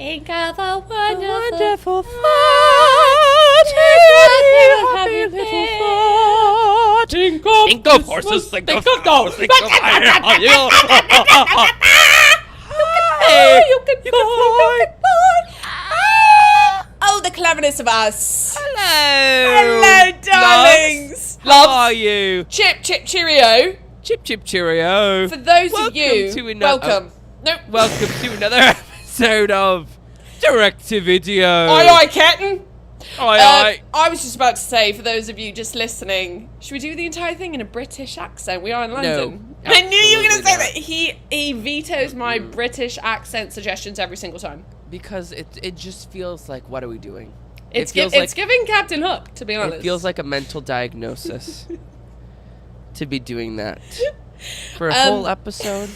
Think of a wonderful happy little thought. Think of horses, think of cows, think of you can fly. Oh, the cleverness of us. Hello, darlings. How are you? Chip, cheerio. Chip, cheerio. For those of you, welcome. Welcome to another episode of Direct to Video. Aye, Captain. Aye. I was just about to say, for those of you just listening, should we do the entire thing in a British accent? We are in London. No, I knew you were going to say not. that. He vetoes my British accent suggestions every single time. Because it just feels like, what are we doing? It's giving Captain Hook, to be honest. It feels like a mental diagnosis to be doing that for a whole episode.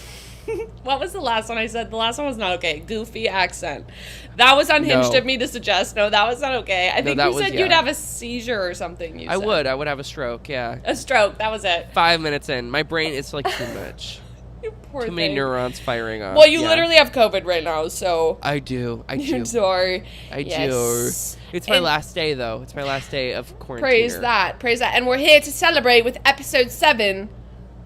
What was the last one I said? The last one was not okay. Goofy accent. That was unhinged of me to suggest. No, that was not okay. I think you said you'd have a seizure or something. I would have a stroke, yeah. A stroke, that was it. 5 minutes in. My brain is like too much. You poor Too many neurons firing off. Well, you literally have COVID right now, so... I do. I'm sorry. I do. It's my last day, though. It's my last day of quarantine. Praise that. And we're here to celebrate with episode 7.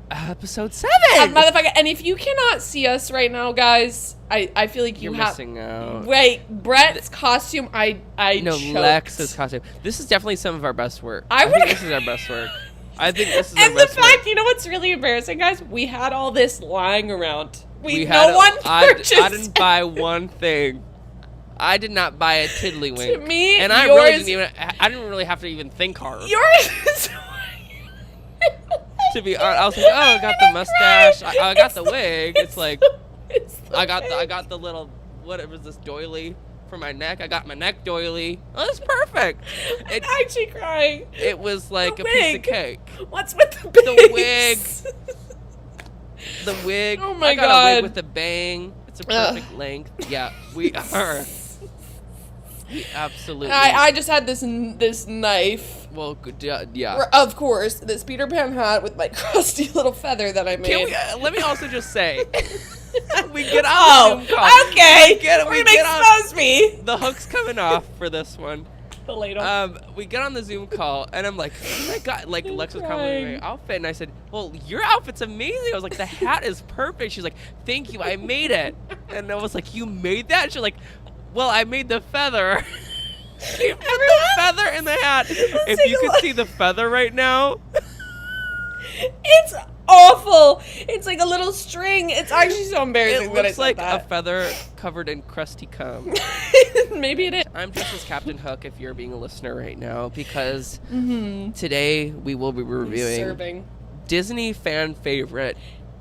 Episode 7! Motherfucker. And if you cannot see us right now, guys, I feel like you're missing out. Wait, Brett's costume, I No, choked. Lex's costume. This is definitely some of our best work. I think this is our best work. I think this is our best work. And the fact, you know what's really embarrassing, guys? We had all this lying around. I didn't buy one thing. I did not buy a tiddlywink. To me, and I didn't really have to even think hard. Yours is... To be honest, I was like, oh, I got the mustache. I got the wig. It's like, I got the little, what was this, doily for my neck. I got my neck doily. Oh, that's perfect. I'm actually crying. It was like a piece of cake. What's with the wig? The wig. Oh my God. I got a wig with a bang. It's a perfect length. Yeah, we are. We absolutely. I just had this knife. Well, good, yeah. Of course, this Peter Pan hat with my crusty little feather that I made. Let me also just say, we get on the Zoom call. Okay. We're gonna expose me. The hook's coming off for this one. The ladle. We get on the Zoom call, and I'm like, oh my God, like Lex was complimenting my outfit, and I said, well, your outfit's amazing. I was like, the hat is perfect. She's like, thank you, I made it. And I was like, you made that? She's like, well, I made the feather. She put the feather in the hat. If you could see the feather right now. It's awful. It's like a little string. It's actually so embarrassing. It looks like a feather covered in crusty cum. Maybe it is. I'm dressed as Captain Hook if you're being a listener right now, because today we will be reviewing Disney fan favorite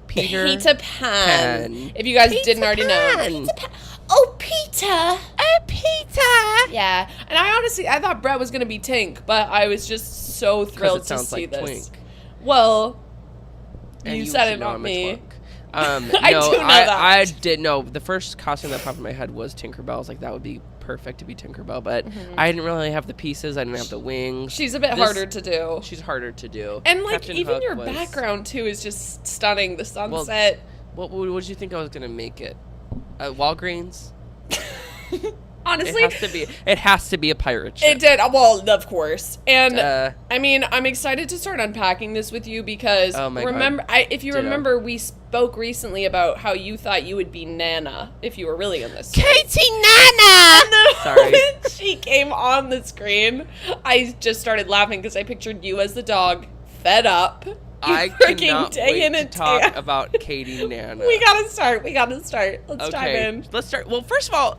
Peter Pan. If you guys didn't already know. Oh, Peter. Oh, Peter. Yeah. And I thought Brett was going to be Tink, but I was just so thrilled to see this. Twink. Well, and you said it, not me. I do know that. I did know. The first costume that popped in my head was Tinkerbell. I was like, that would be perfect to be Tinkerbell, but I didn't really have the pieces. I didn't have the wings. She's a bit harder to do. She's harder to do. And like Captain even Hook your background too is just stunning. The sunset. What did you think I was going to make it? Walgreens? Honestly, it has to be a pirate ship. It did. Well, of course. And I mean, I'm excited to start unpacking this with you because if you remember, we spoke recently about how you thought you would be Nana if you were really in this. Katie Nana. Sorry. When she came on the screen, I just started laughing because I pictured you as the dog, fed up. I cannot wait to talk about Katie Nana. We gotta start. Let's dive in. Let's start. Well, first of all,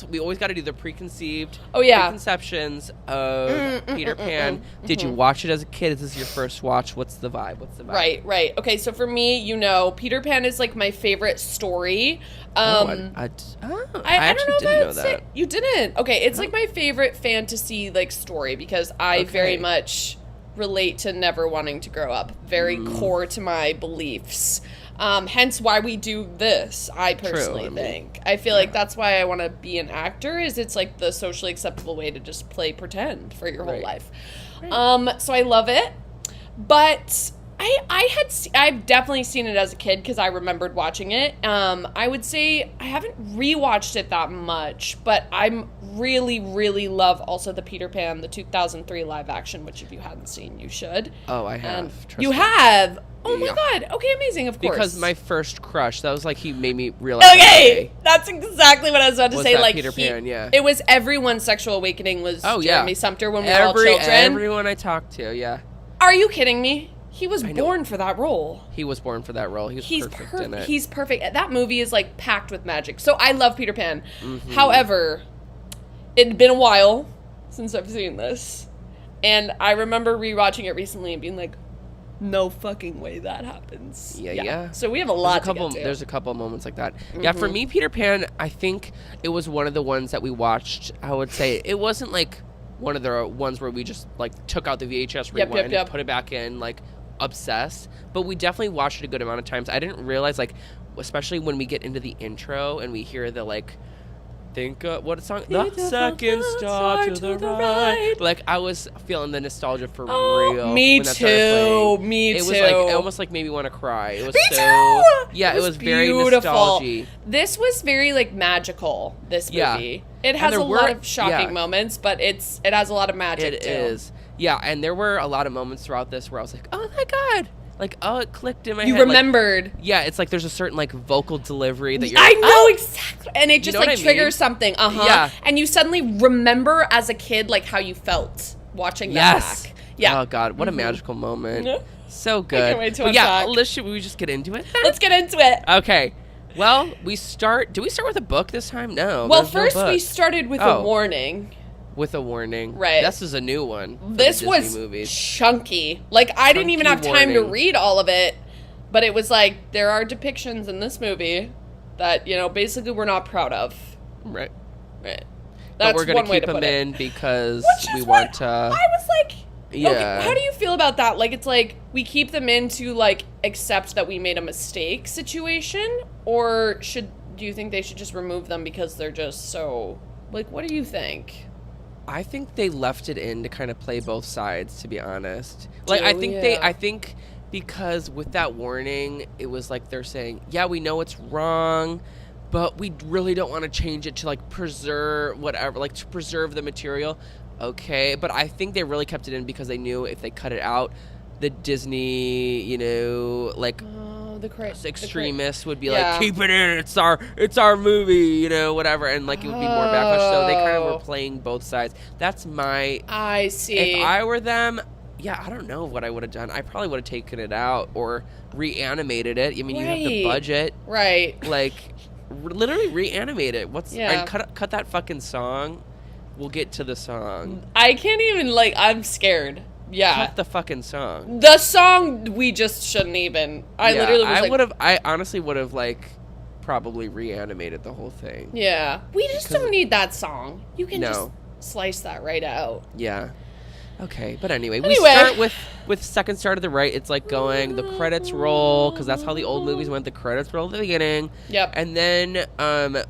we always got to do the preconceived preconceptions of Peter Pan. Did you watch it as a kid? Is this your first watch? What's the vibe? Right. Okay, so for me, Peter Pan is like my favorite story. I actually didn't know that. You didn't? Okay, it's like my favorite fantasy like story because I very much relate to never wanting to grow up. Very core to my beliefs. Hence why we do this, I personally think. I feel like that's why I want to be an actor, is it's like the socially acceptable way to just play pretend for your whole life. Right. So I love it. But I've definitely seen it as a kid because I remembered watching it. I would say I haven't rewatched it that much, but I'm really love also the Peter Pan, the 2003 live action, which if you hadn't seen, you should. Oh, I have. You have? Oh my god. Okay, amazing, of course. Because my first crush, that was like he made me realize. Okay, that's exactly what I was about to say. Like Peter Pan, yeah. It was everyone's sexual awakening was Jeremy Sumpter when we were all children. Everyone I talked to, yeah. Are you kidding me? He was born for that role. He was born for that role. He's perfect in it. He's perfect. That movie is like packed with magic. So I love Peter Pan. Mm-hmm. However, it had been a while since I've seen this. And I remember rewatching it recently and being like, no fucking way that happens. Yeah. So we have a lot to get to. There's a couple of moments like that. Mm-hmm. Yeah, for me, Peter Pan, I think it was one of the ones that we watched. I would say it wasn't like one of the ones where we just like took out the VHS rewind and put it back in, like obsessed. But we definitely watched it a good amount of times. I didn't realize, like, especially when we get into the intro and we hear the like, what a song? The second star to the right. Like, I was feeling the nostalgia for real. Me too. It was like, it almost like made me want to cry. It was yeah, it was very nostalgic. This was very like magical, this movie. It has a lot of shocking moments, but it has a lot of magic too. It is. Yeah, and there were a lot of moments throughout this where I was like, oh my god. Like, oh, it clicked in my head. You remembered. Like, yeah, it's like there's a certain, like, vocal delivery that you're I know, exactly. And it just, like, triggers something. Yeah. And you suddenly remember as a kid, like, how you felt watching that back. Yeah. Oh, God, what a magical moment. Mm-hmm. So good. I can't wait to unpack. Should we just get into it? Let's get into it. Okay. Well, do we start with a book this time? No. Well, first we started with a warning. With a warning. Right. This is a new one. This was chunky. Like, I didn't even have time to read all of it, but it was like, there are depictions in this movie that, you know, basically we're not proud of. Right. That's but we're going to keep them in because we want to... I was like, okay, how do you feel about that? Like, it's like, we keep them in to, like, accept that we made a mistake situation, or do you think they should just remove them because they're just so... Like, what do you think? I think they left it in to kind of play both sides, to be honest. Like, I think because with that warning, it was like they're saying, yeah, we know it's wrong, but we really don't want to change it to, like, preserve whatever, like, to preserve the material. Okay, but I think they really kept it in because they knew if they cut it out, the Disney, you know, like... extremists would be like, keep it in, it's our movie, you know, whatever, and like it would be more backlash. So they kind of were playing both sides. That's my... I see. If I were them, I don't know what I would have done. I probably would have taken it out or reanimated it. I mean, you have the budget. Right. Like, literally reanimate it. And cut that fucking song. We'll get to the song. I can't even, like, I'm scared. Yeah. Cut the fucking song. The song, we just shouldn't even. I honestly would have, like, probably reanimated the whole thing. Yeah. We just don't need that song. You can just slice that right out. Yeah. Okay, but anyway, we start with second star to the right. It's like going, the credits roll, because that's how the old movies went. The credits roll at the beginning. Yep. And then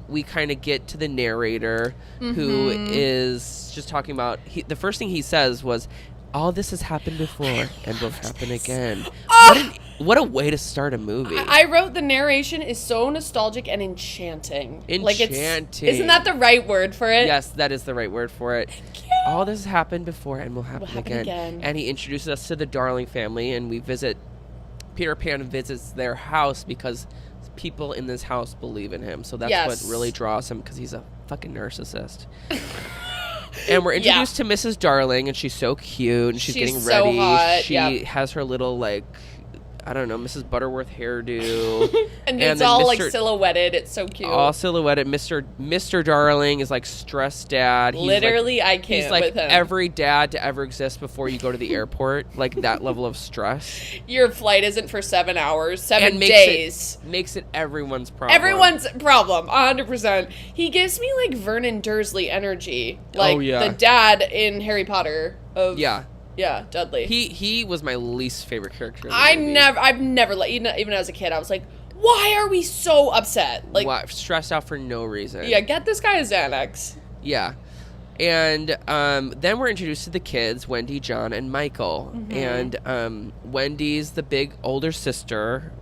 we kind of get to the narrator, who is just talking about, the first thing he says was, all this has happened before and will happen again. What a way to start a movie. I wrote the narration is so nostalgic and enchanting. Enchanting. Isn't that the right word for it? Yes, that is the right word for it. Thank you. All this has happened before and will happen again. And he introduces us to the Darling family, and Peter Pan visits their house because people in this house believe in him. So that's what really draws him, because he's a fucking narcissist. And we're introduced to Mrs. Darling, and she's so cute, and she's getting ready. So hot. She has her little, like, I don't know, Mrs. Butterworth hairdo. and it's all, like, silhouetted. It's so cute. All silhouetted. Mr. Darling is, like, stressed dad. Literally, I can't He's, like, with him. every dad to ever exist before you go to the airport. Like, that level of stress. Your flight isn't for 7 hours, 7 days. Makes it everyone's problem. Everyone's problem, 100%. He gives me, like, Vernon Dursley energy. Like, the dad in Harry Potter. Yeah, Dudley. He was my least favorite character. I've never even as a kid, I was like, why are we so upset? Like, stressed out for no reason. Yeah, get this guy a Xanax. Yeah. And then we're introduced to the kids, Wendy, John, and Michael. Mm-hmm. And Wendy's the big older sister.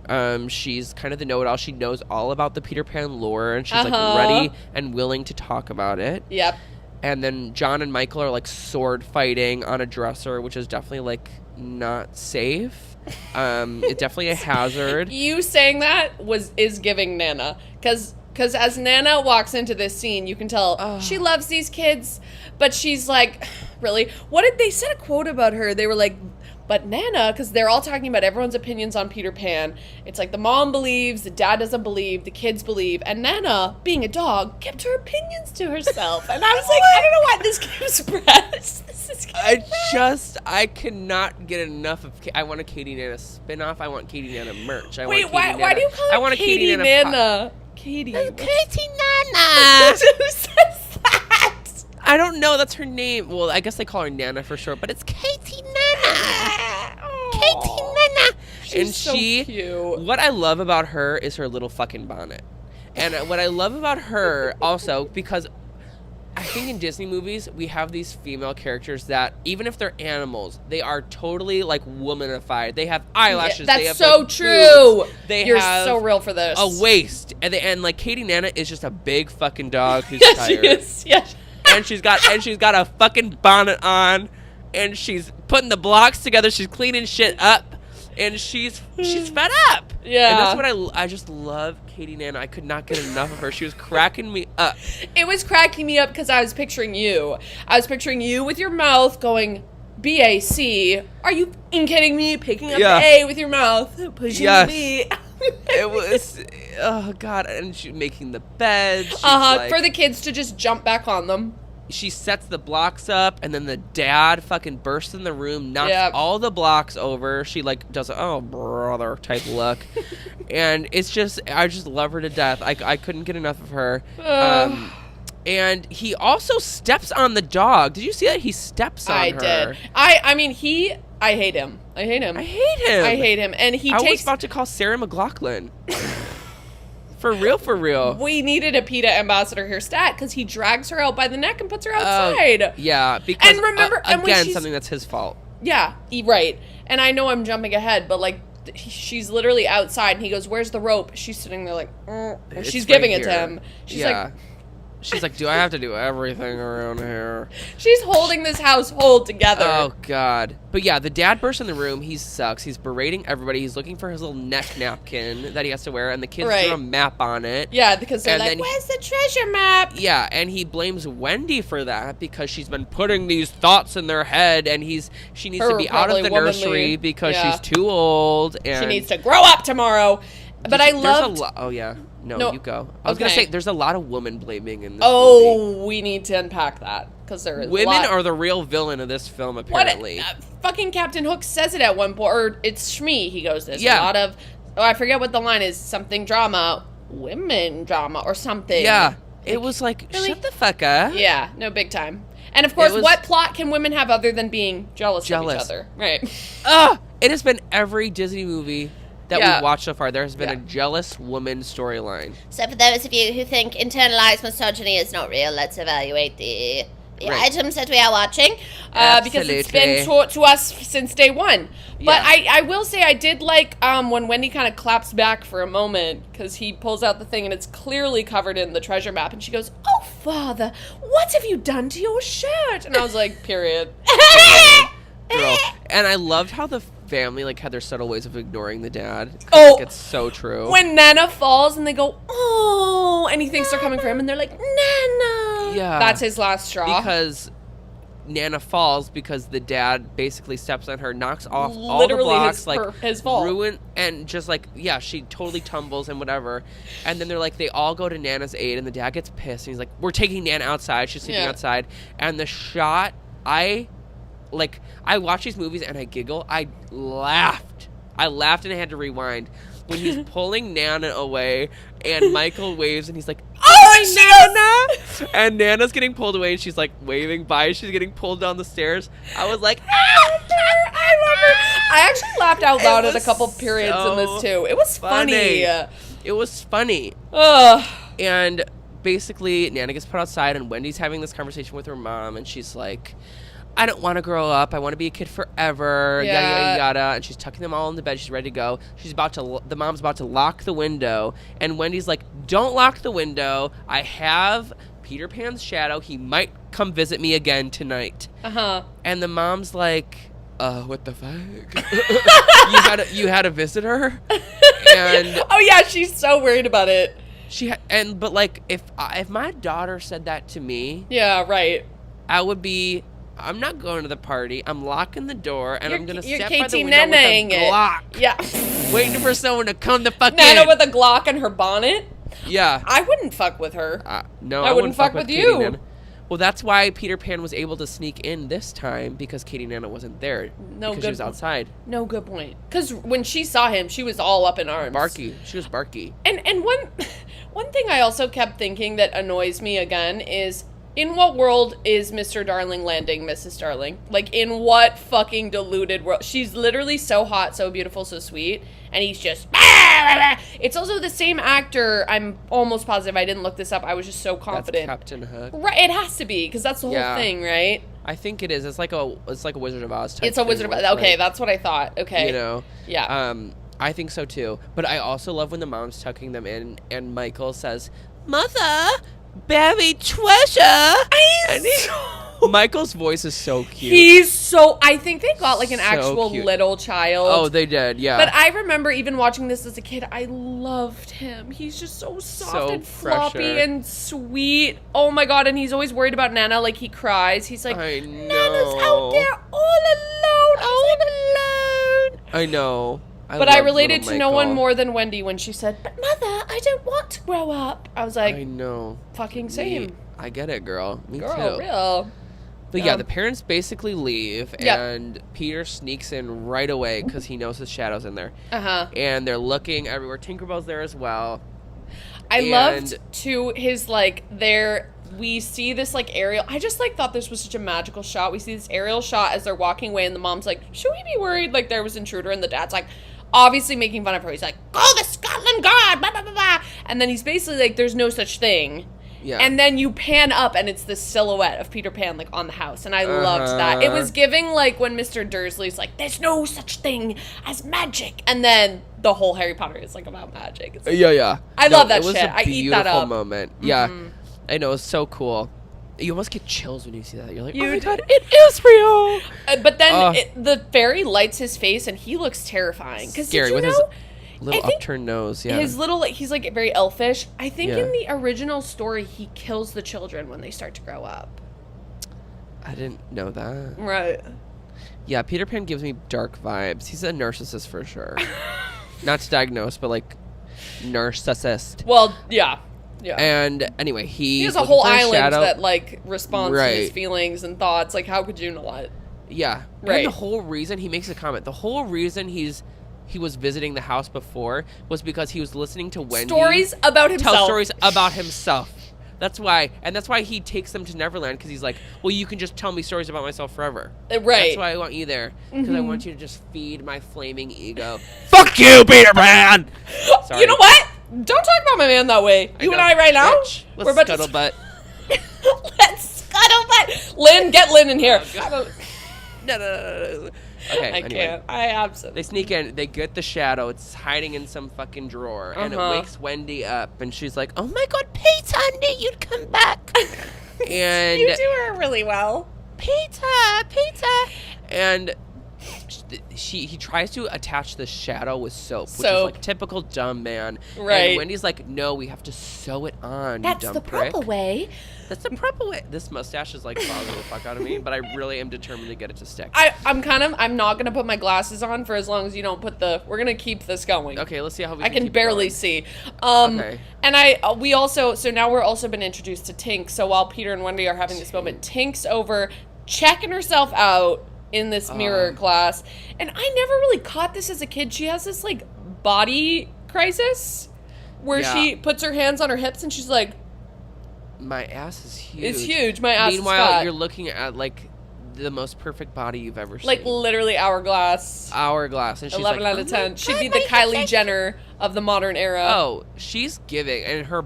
She's kind of the know-it-all. She knows all about the Peter Pan lore, and she's like ready and willing to talk about it. Yep. And then John and Michael are like sword fighting on a dresser, which is definitely like not safe. It's definitely a hazard. You saying that is giving Nana, because as Nana walks into this scene, you can tell she loves these kids, but she's like, really? What did they said a quote about her? They were like, but Nana, because they're all talking about everyone's opinions on Peter Pan. It's like the mom believes, the dad doesn't believe, the kids believe, and Nana, being a dog, kept her opinions to herself. And I was like, I don't know why this gives Brett. I cannot get enough of. I want a Katie Nana spinoff. I want Katie Nana merch. Wait, why do you call her Katie Nana? Katie. Katie Nana. Who says that? I don't know. That's her name. Well, I guess they call her Nana for short, but it's Katie Nana. Katie Nana. She's so cute. What I love about her is her little fucking bonnet. And what I love about her also, because I think in Disney movies, we have these female characters that, even if they're animals, they are totally, like, womanified. They have eyelashes. That's they have, so like, true. They You're have so real for this. a waist. And like, Katie Nana is just a big fucking dog who's yes, tired. She is. Yes. And she's got a fucking bonnet on. And she's putting the blocks together. She's cleaning shit up. And she's fed up. Yeah. And that's what I just love Katie Nana. I could not get enough of her. She was cracking me up. It was cracking me up because I was picturing you. I was picturing you with your mouth going, B-A-C. Are you kidding me? Picking up the A with your mouth. Pushing the B. It was, oh, God. And she making the bed. For the kids to just jump back on them. She sets the blocks up, and then the dad fucking bursts in the room, knocks all the blocks over. She, like, does a, oh, brother type look. And it's just, I just love her to death. I couldn't get enough of her. And he also steps on the dog. Did you see that? He steps on her. I did. I mean, I hate him. I hate him. And I was about to call Sarah McLachlan. For real. We needed a PETA ambassador here, stat, because he drags her out by the neck and puts her outside. Yeah, because, and remember, again, something that's his fault. Yeah, right. And I know I'm jumping ahead, but, like, she's literally outside, and he goes, where's the rope? She's sitting there like, she's giving it to him. She's like, do I have to do everything around here? She's holding this household together. Oh, God. But yeah, the dad bursts in the room. He sucks. He's berating everybody. He's looking for his little neck napkin that he has to wear, and the kids drew a map on it. Yeah, because they're like, where's the treasure map? Yeah, and he blames Wendy for that because she's been putting these thoughts in their head, and she needs to be out of the nursery because she's too old. And she needs to grow up tomorrow. But I love. Oh, yeah. No, you go. I was going to say, there's a lot of woman blaming in this movie. We need to unpack that, because there is women are the real villain of this film, apparently. Fucking Captain Hook says it at one point, or it's Shmi, he goes, there's a lot of, I forget what the line is, something drama, women drama, or something. Yeah, it was like, really? Shut the fuck up. Yeah, no, big time. And of course, what plot can women have other than being jealous of each other? Right. It has been every Disney movie that we've watched so far. There has been a jealous woman storyline. So for those of you who think internalized misogyny is not real, let's evaluate the items that we are watching. Because it's been taught to us since day one. But I will say I did like when Wendy kind of claps back for a moment, because he pulls out the thing and it's clearly covered in the treasure map, and she goes, oh, Father, what have you done to your shirt? And I was like, period. Girl. And I loved how the family had their subtle ways of ignoring the dad. It's so true. When Nana falls and they go, oh, and he thinks they're coming for him, and they're like, Nana. Yeah. That's his last straw. Because Nana falls because the dad basically steps on her, knocks off all the blocks, his fault. Ruin, and just she totally tumbles and whatever. And then they all go to Nana's aid, and the dad gets pissed, and he's like, we're taking Nana outside. She's sleeping outside. And the shot, I watch these movies and I giggle. I laughed and I had to rewind when he's pulling Nana away and Michael waves and he's like, oh, Nana! And Nana's getting pulled away and she's waving by. She's getting pulled down the stairs. I was like, I love her. I actually laughed out loud at a couple periods in this too. It was funny. It was funny. Ugh. And basically, Nana gets put outside, and Wendy's having this conversation with her mom, and she's like, I don't want to grow up. I want to be a kid forever. Yeah. Yada, yada, yada. And she's tucking them all in the bed. She's ready to go. The mom's about to lock the window. And Wendy's like, don't lock the window. I have Peter Pan's shadow. He might come visit me again tonight. Uh-huh. And the mom's like, what the fuck? you had a visitor? And oh yeah, she's so worried about it. But like, if my daughter said that to me. Yeah, right. I would be... I'm not going to the party. I'm locking the door, and I'm going to step by the KT window with a Glock. Yeah. Waiting for someone to come the fuck in. Nana with a Glock in her bonnet? Yeah. I wouldn't fuck with her. No, I wouldn't fuck with Katie you. Nana. Well, that's why Peter Pan was able to sneak in this time, because Katie Nana wasn't there. Because she was outside. No, good point. Because when she saw him, she was all up in arms. Barky. She was barky. And one thing I also kept thinking that annoys me again is... in what world is Mr. Darling landing Mrs. Darling? Like, in what fucking deluded world? She's literally so hot, so beautiful, so sweet, and he's just... It's also the same actor. I'm almost positive. I didn't look this up. I was just so confident. That's Captain Hook. Right, it has to be, because that's the whole thing, right? I think it is. It's like a Wizard of Oz type It's a Wizard of Oz. Okay, that's what I thought. Okay. You know? Yeah. I think so, too. But I also love when the mom's tucking them in, and Michael says, Mother... buried treasure. Michael's voice is so cute. I think they got like an actual cute. little child. Oh, they did, yeah. But I remember even watching this as a kid, I loved him. He's just so soft and floppy and sweet. Oh my god, and he's always worried about Nana, like he cries. He's like, I know. Nana's out there all alone. I know. But I related to no one more than Wendy when she said, but Mother, I don't want to grow up. I was like, I know. Fucking same. I get it, girl. Me girl, too. Real. But yeah, the parents basically leave, and Peter sneaks in right away because he knows his shadow's in there. Uh-huh. And they're looking everywhere. Tinkerbell's there as well. I loved, too, his, like, we see this, like, aerial... I just, like, thought this was such a magical shot. We see this aerial shot as they're walking away, and the mom's like, should we be worried, like, there was an intruder? And the dad's like... obviously making fun of her. He's like, oh, the Scotland Guard, blah, blah, blah, blah. And then he's basically like, there's no such thing. Yeah. And then you pan up, and it's this silhouette of Peter Pan, like, on the house. And I loved that. It was giving, like, when Mr. Dursley's like, there's no such thing as magic. And then the whole Harry Potter is, like, about magic. It's like, yeah. I love that shit. I eat that up. It was a beautiful moment. Yeah. I know. It's so cool. You almost get chills when you see that. You're like, oh my god, it is real. But then the fairy lights his face, and he looks terrifying. Scary with his little upturned nose. Yeah, his little he's like very elfish. I think in the original story, he kills the children when they start to grow up. I didn't know that. Right. Yeah, Peter Pan gives me dark vibes. He's a narcissist for sure. Not to diagnose, but like narcissist. Well, yeah. Yeah. And anyway, he has a whole island that like responds to his feelings and thoughts. Like, how could you not? Yeah. Right. And the whole reason he makes a comment, the whole reason he was visiting the house before was because he was listening to Wendy stories about himself. Tell stories about himself. That's why, and that's why he takes them to Neverland, because he's like, well, you can just tell me stories about myself forever. Right. That's why I want you there, because I want you to just feed my flaming ego. Fuck you, Peter Pan. Sorry. You know what? Don't talk about my man that way. You and I right now? Bitch. We're about scuttlebutt. Let's scuttlebutt. Lynn, get Lynn in here. Oh, no. Okay, I can't. I absolutely. They sneak in. They get the shadow. It's hiding in some fucking drawer. And it wakes Wendy up. And she's like, oh my god, Peter, I knew you'd come back. And you do her really well. Peter. And... he tries to attach the shadow with soap, which is like typical dumb man. Right. And Wendy's like, no, we have to sew it on. That's you dumb the prick. proper way. That's the proper way. This mustache is like bothering the fuck out of me, but I really am determined to get it to stick. I'm not gonna put my glasses on for as long as you don't put we're gonna keep this going. Okay, let's see how we I can barely see. Okay. And now we're also been introduced to Tink. So while Peter and Wendy are having this moment, Tink's over checking herself out in this mirror glass. And I never really caught this as a kid. She has this like body crisis where she puts her hands on her hips and she's like, my ass is huge. It's huge. My ass is fat. Meanwhile, you're looking at like the most perfect body you've ever seen. Like literally hourglass. And she's 11 like, out of 10. She'd be the Kylie Jenner of the modern era. Oh, she's giving. And her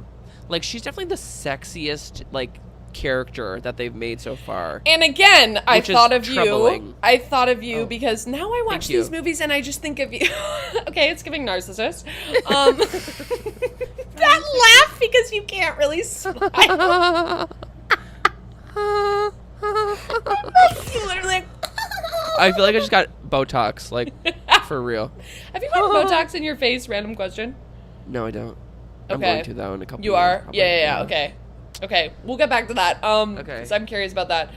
Like, she's definitely the sexiest, like, character that they've made so far. And again, I thought of troubling. you because now I watch these movies and I just think of you. Okay, it's giving narcissist. That laugh because you can't really smile. You literally. I feel like I just got Botox, like, for real. Have you got Botox in your face? Random question. No, I don't. I'm Okay. going to, though, in a couple You years, are? probably. Yeah. Okay, we'll get back to that. Okay. Because I'm curious about that.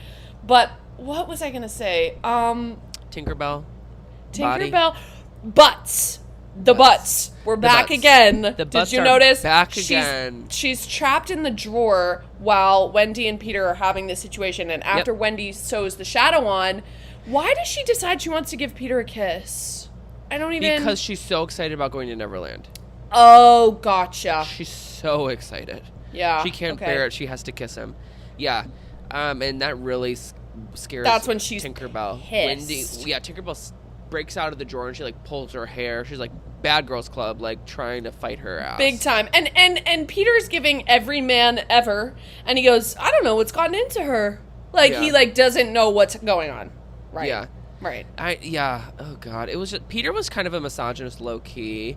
But what was I gonna say? Tinkerbell. Tinkerbell. Butts. The butts. We're back butts. again. The butts Did you are notice? back again. She's trapped in the drawer while Wendy and Peter are having this situation. And after Wendy sews the shadow on, why does she decide she wants to give Peter a kiss? I don't even... Because she's so excited about going to Neverland. Oh, gotcha. She's so excited. Yeah. She can't bear it. She has to kiss him. Yeah. And that really scares That's when she's Tinkerbell. pissed. Tinkerbell breaks out of the drawer and she, like, pulls her hair. She's like Bad Girls Club, like, trying to fight her ass. Big time. And Peter's giving every man ever. And he goes, I don't know what's gotten into her. Like, he, like, doesn't know what's going on. Right. Yeah. Right. Oh God, it was just, Peter was kind of a misogynist, low key.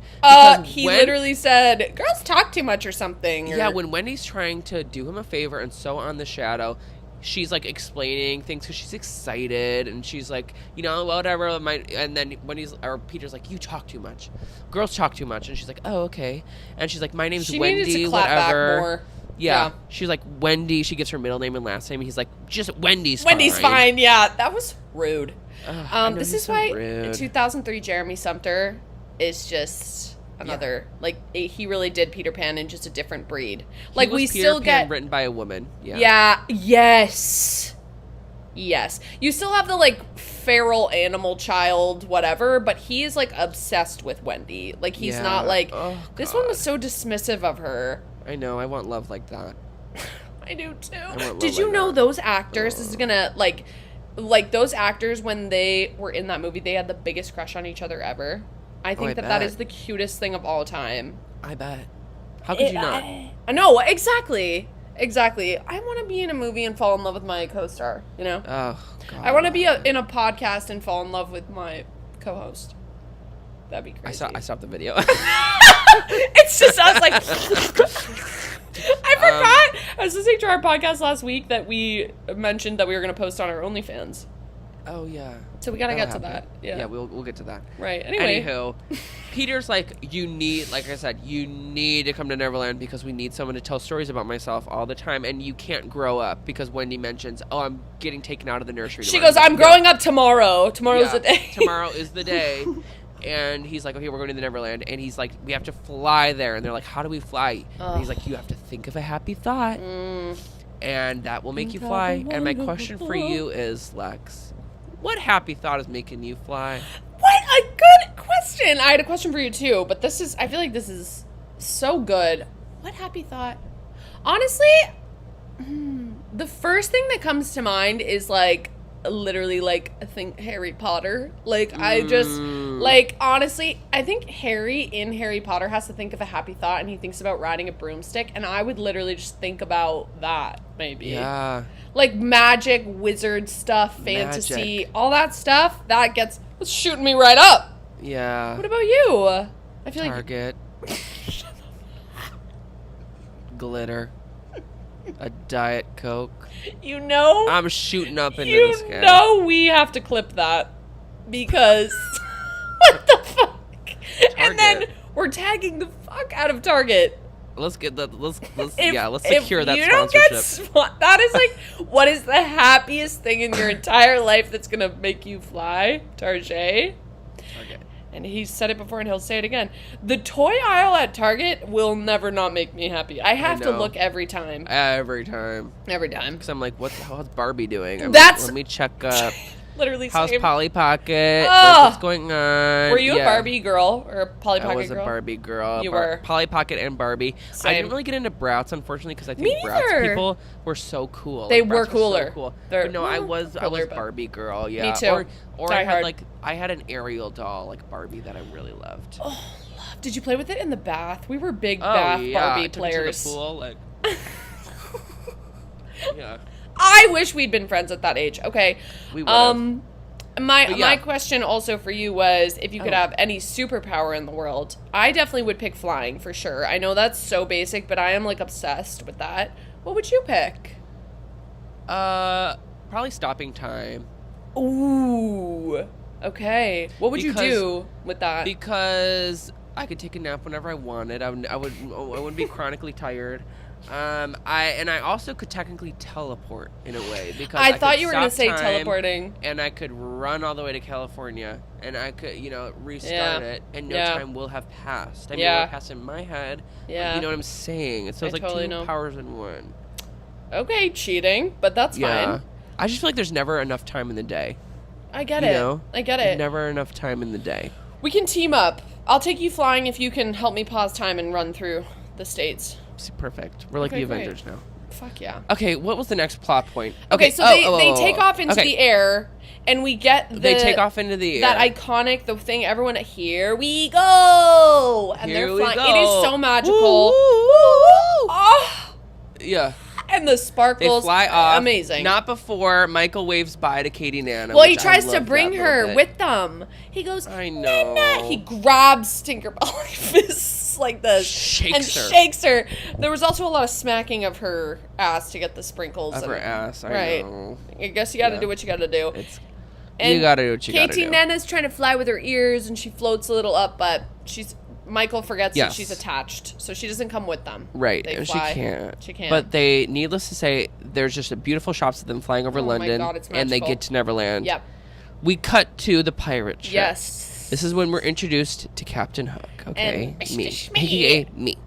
He literally said, "Girls talk too much" or something. Yeah, when Wendy's trying to do him a favor and sew on the shadow, she's like explaining things because she's excited and she's like, you know, whatever. And then Peter's like, "You talk too much. Girls talk too much," and she's like, "Oh, okay." And she's like, "My name's Wendy." Needed to clap whatever. Back more. Yeah. She's like, Wendy. She gives her middle name and last name. And he's like, just Wendy's fine. Wendy's fine. Yeah, that was rude. This is so why rude. 2003 Jeremy Sumter is just another he really did Peter Pan in just a different breed. Like He was we Peter still Pan get written by a woman. Yeah. Yeah. Yes. You still have the like feral animal child, whatever, but he is like obsessed with Wendy. Like he's not like this one was so dismissive of her. I know. I want love like that. I do too. I Did you know those actors? This is gonna like those actors when they were in that movie, they had the biggest crush on each other ever. I think that is the cutest thing of all time. I bet. How could you not? I know, exactly. I want to be in a movie and fall in love with my co-star, you know? Oh, God. I want to be in a podcast and fall in love with my co-host. That'd be crazy. I stopped the video. It's just us like... I forgot. I was listening to our podcast last week that we mentioned that we were going to post on our OnlyFans. Oh, yeah. So we got to get to that. Yeah, we'll get to that. Right. Anyway. Anywho, Peter's like, like I said, you need to come to Neverland because we need someone to tell stories about myself all the time, and you can't grow up because Wendy mentions, I'm getting taken out of the nursery. She goes, I'm growing up tomorrow. Tomorrow's the day. Tomorrow is the day. And he's like, okay, we're going to the Neverland. And he's like, we have to fly there. And they're like, how do we fly? And he's like, you have to think of a happy thought. And that will make you fly. And my question for you is, Lex, what happy thought is making you fly? What a good question. I had a question for you too, but I feel like this is so good. What happy thought? Honestly, the first thing that comes to mind is like, literally like I think Harry Potter. Like I just like honestly I think Harry in Harry Potter has to think of a happy thought and he thinks about riding a broomstick and I would literally just think about that maybe. Yeah. Like magic, wizard stuff, fantasy, all that stuff that's shooting me right up. Yeah. What about you? I feel Target. Glitter. A Diet Coke. You know? I'm shooting up into the sky. You know we have to clip that. Because... what the fuck? Target. And then we're tagging the fuck out of Target. Let's get that. Let's If secure that you sponsorship. Don't get that is like, what is the happiest thing in your entire life that's gonna make you fly? Target. And he said it before and he'll say it again. The toy aisle at Target will never not make me happy. I have to look every time. Every time. Because I'm like, what the hell is Barbie doing? Let me check up. Literally How's same. Polly Pocket? What's going on? Were you a Barbie girl or a Polly Pocket girl? I was a Barbie girl. You were. Polly Pocket and Barbie. Same. I didn't really get into Bratz, unfortunately, because I think Bratz people were so cool. They were cooler. So cool. But no, I was Barbie girl. Yeah. Me too. Or I had an Ariel doll like Barbie that I really loved. Oh, Did you play with it in the bath? We were big Oh, bath yeah. Barbie I took it players. to the pool, like... yeah. I wish we'd been friends at that age. Okay. We would've. My question also for you was if you could have any superpower in the world. I definitely would pick flying for sure. I know that's so basic, but I am like obsessed with that. What would you pick? Probably stopping time. Ooh. Okay. What would you do with that? Because I could take a nap whenever I wanted. I wouldn't be chronically tired. I also could technically teleport in a way because I thought could you were going to stop say time, teleporting. and I could run all the way to California, and I could restart it, and no time will have passed. I mean, it will pass in my head. Yeah. You know what I'm saying? So it's like totally two powers in one. Okay, cheating, but that's fine. I just feel like there's never enough time in the day. I get You it. know? I get it. Never enough time in the day. We can team up. I'll take you flying if you can help me pause time and run through the states. Perfect. We're like the Avengers now. Fuck yeah. Okay, what was the next plot point? Okay, so they take off into the air, and we get they take off into the air. That iconic, the thing everyone, here we go! And Here they're we flying. go. It is so magical. Woo, woo, woo. Oh! Yeah. And the They sparkles. fly off. Amazing. Not before Michael waves bye to Katie Nana. Well, he which I tries to love bring that her little bit. with them. He goes, I know. Nana. He grabs Tinkerbell fists like this. Shakes her. There was also a lot of smacking of her ass to get the sprinkles. Of her ass, I know. I guess you gotta do what you gotta do. You gotta do what you gotta do. Katie Nana's trying to fly with her ears, and she floats a little up, but Michael forgets that she's attached, so she doesn't come with them. Right, They and fly. she can't. She can't. But needless to say, there's just a beautiful shots of them flying over London, my God, it's and they magical. get to Neverland. Yep. We cut to the pirate ship. Yes. This is when we're introduced to Captain Hook, okay? And Mr. Me. Smee. AKA me.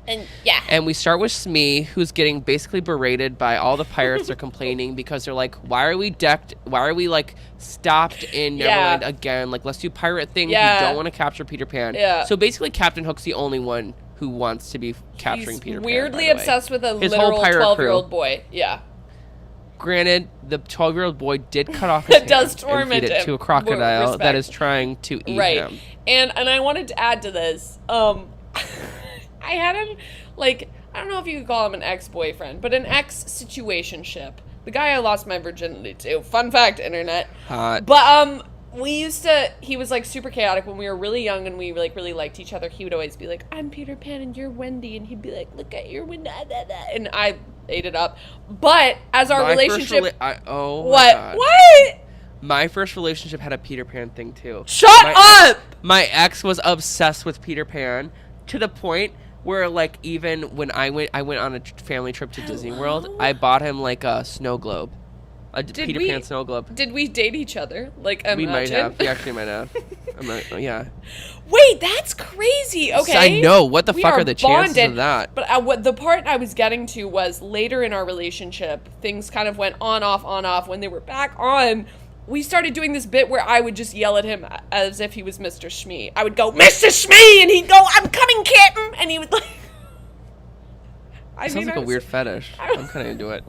And we start with Smee, who's getting basically berated by all the pirates. They're complaining because they're like, why are we like stopped in Neverland again? Like, let's do pirate things. We don't want to capture Peter Pan. Yeah. So basically Captain Hook's the only one who wants to be capturing Peter Pan. Weirdly obsessed with a His literal whole pirate 12-year-old crew. boy. Yeah. Granted, the 12-year-old boy did cut off his hand does torment and feed it him. to a crocodile Respect. that is trying to eat him. And I wanted to add to this. I had him, like, I don't know if you could call him an ex-boyfriend, but an ex-situationship. The guy I lost my virginity to. Fun fact, internet. Hot. But, he was, like, super chaotic when we were really young and we, like, really liked each other. He would always be like, I'm Peter Pan and you're Wendy. And he'd be like, look at your window. And I ate it up. But as our relationship... What? What? My first relationship had a Peter Pan thing, too. Shut up! My ex was obsessed with Peter Pan to the point where, like, even when I went on a family trip to Disney World, I bought him, like, a snow globe. A Peter Pan snow globe. Did we date each other? Like, we might have. We actually might have. Yeah. Wait, that's crazy. Okay. I know. What the fuck are the bonded. chances of that? But what the part I was getting to was later in our relationship, things kind of went on, off. When they were back on, we started doing this bit where I would just yell at him as if he was Mr. Shmee. I would go, Mr. Shmee! And he'd go, I'm coming, kitten! And he would like... Sounds like a weird fetish. I'm kind of into it.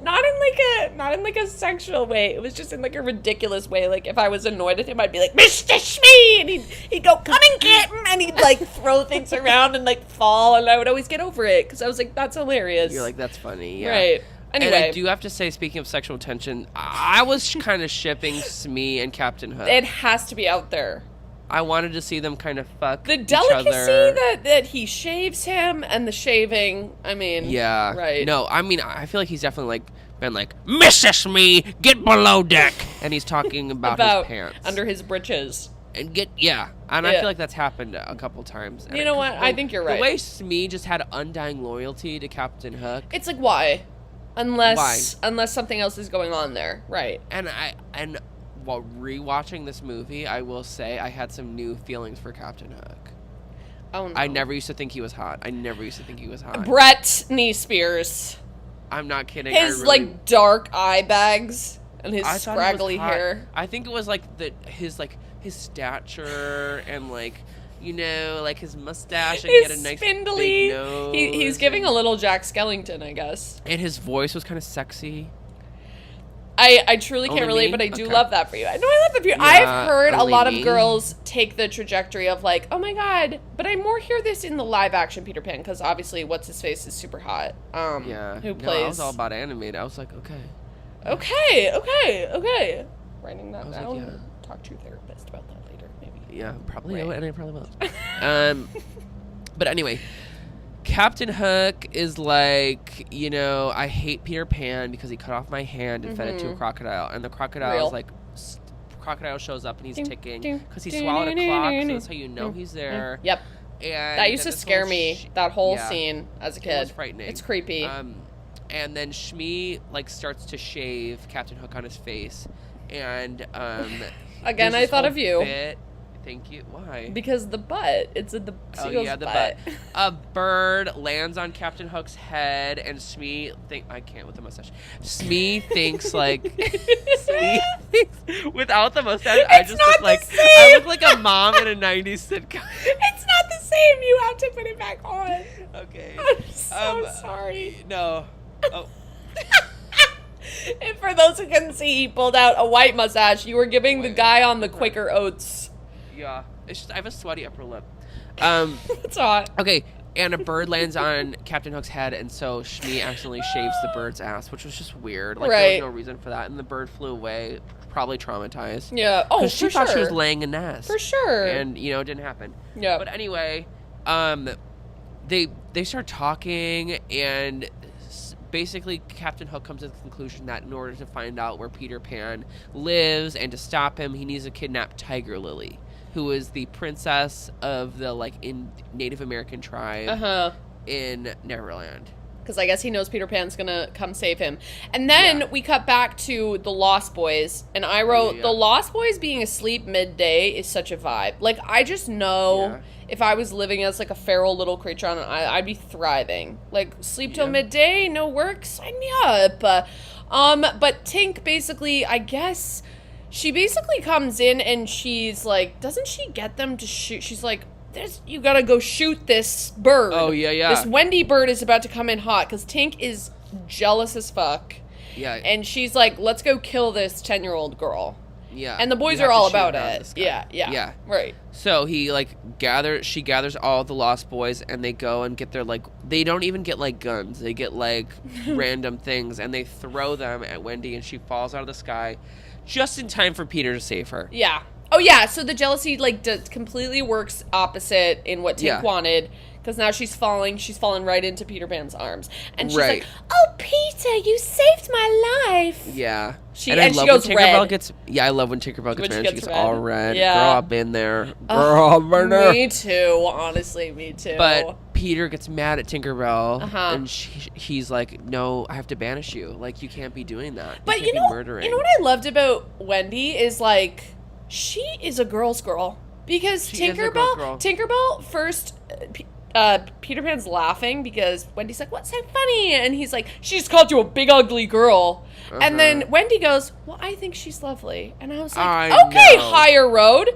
Not in like a sexual way. It was just in like a ridiculous way. Like if I was annoyed at him, I'd be like, Mr. Shmee! And he'd go, coming, kitten! And he'd like throw things around and like fall, and I would always get over it because I was like, that's hilarious. You're like, that's funny. Yeah. Right. Anyway. And I do have to say, speaking of sexual tension, I was kind of shipping Smee and Captain Hook. It has to be out there. I wanted to see them kind of fuck the each delicacy other. that he shaves him and the shaving. I mean, yeah, right. No, I mean, I feel like he's definitely like been like, Mrs. Smee, get below deck, and he's talking about his pants under his britches. And I feel like that's happened a couple times. You know what? I think you're right. The way Smee just had undying loyalty to Captain Hook. It's like why, unless something else is going on there, right? And while rewatching this movie, I will say I had some new feelings for Captain Hook. Oh no! I never used to think he was hot. Brett Spears. I'm not kidding. His like dark eye bags and his scraggly hair. I think it was like his stature and like, you know, like his mustache, and he had a nice spindly big nose. He's giving a little Jack Skellington, I guess. And his voice was kind of sexy. I truly Only can't relate, me? but I do Okay. love that for you. I know I love that for you. Yeah, I've heard a only lot me. of girls take the trajectory of like, oh my god, but I more hear this in the live action Peter Pan because obviously what's his face is super hot. Yeah. Who No, plays? I was all about animated. I was like, okay. Okay. Writing that I was down. like, yeah. Talk to your therapist about that later, maybe. Yeah, probably. Right. And I probably will. But anyway, Captain Hook is like, you know, I hate Peter Pan because he cut off my hand and fed it to a crocodile, and the crocodile is like, crocodile shows up and he's ticking because he swallowed a clock, so that's how you know he's there. Yep. And That used to scare me. That whole yeah, scene as a kid. It was frightening. It's creepy. And then Shmi like starts to shave Captain Hook on his face, and Again, I thought of you. Thank you. Why? Because the butt. It's the seagull's the butt. A bird lands on Captain Hook's head, and Shmi I can't with the mustache. Shmi thinks like Shmi thinks, without the mustache. I just look like I look like a mom in a '90s sitcom. It's not the same. You have to put it back on. Okay. I'm so sorry. No. Oh. And for those who couldn't see, he pulled out a white mustache. You were giving the guy on the Quaker Oats. Yeah. It's just I have a sweaty upper lip. It's hot. Okay. And a bird lands on Captain Hook's head, and so Shmi accidentally shaves the bird's ass, which was just weird. Like, there was no reason for that. And the bird flew away, probably traumatized. Yeah. Oh, for she thought she was laying a nest. For sure. And, you know, it didn't happen. Yeah. But anyway, they start talking, and basically Captain Hook comes to the conclusion that in order to find out where Peter Pan lives and to stop him, he needs to kidnap Tiger Lily, who is the princess of the in Native American tribe in Neverland. Because I guess he knows Peter Pan's gonna come save him. And then we cut back to the Lost Boys, and I wrote, the Lost Boys being asleep midday is such a vibe. Like, I just know if I was living as, like, a feral little creature on an island, I'd be thriving. Like, sleep till midday, no work, sign me up. But Tink basically, I guess, she basically comes in and she's like, doesn't she get them to shoot? She's like, you gotta go shoot this bird. Oh, yeah. This Wendy bird is about to come in hot because Tink is jealous as fuck. Yeah. And she's like, let's go kill this 10-year-old girl. Yeah. And the boys are all about it. Yeah. Right. So she gathers all the Lost Boys, and they go and get their, they don't even get, guns. They get, random things, and they throw them at Wendy, and she falls out of the sky just in time for Peter to save her. Yeah. Oh, yeah, so the jealousy, completely works opposite in what Tink wanted, because now she's falling right into Peter Pan's arms. And she's like, oh, Peter, you saved my life. Yeah. She goes red. I love when Tinkerbell gets married. She gets all red. Yeah. Girl, I've been there. Me too, honestly, me too. But Peter gets mad at Tinkerbell, and he's like, no, I have to banish you. Like, you can't be doing that. But you know what I loved about Wendy is, she is a girl's girl. Because Tinkerbell first, Peter Pan's laughing because Wendy's like, what's so funny? And he's like, she just called you a big ugly girl. And then Wendy goes, well, I think she's lovely. And I was like, higher road.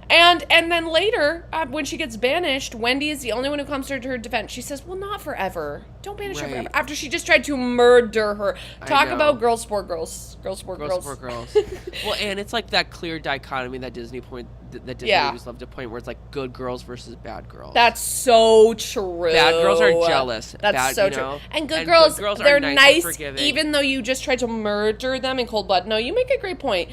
And then later, when she gets banished, Wendy is the only one who comes to her defense. She says, well, not forever. Don't banish her forever. After she just tried to murder her. Talk about girls support girls. Girls support girls. Well, and it's that clear dichotomy that Disney movies love to point where it's good girls versus bad girls. That's so true. Bad girls are jealous. That's so true. And good girls, they're nice even though you just tried to murder them in cold blood. No, you make a great point.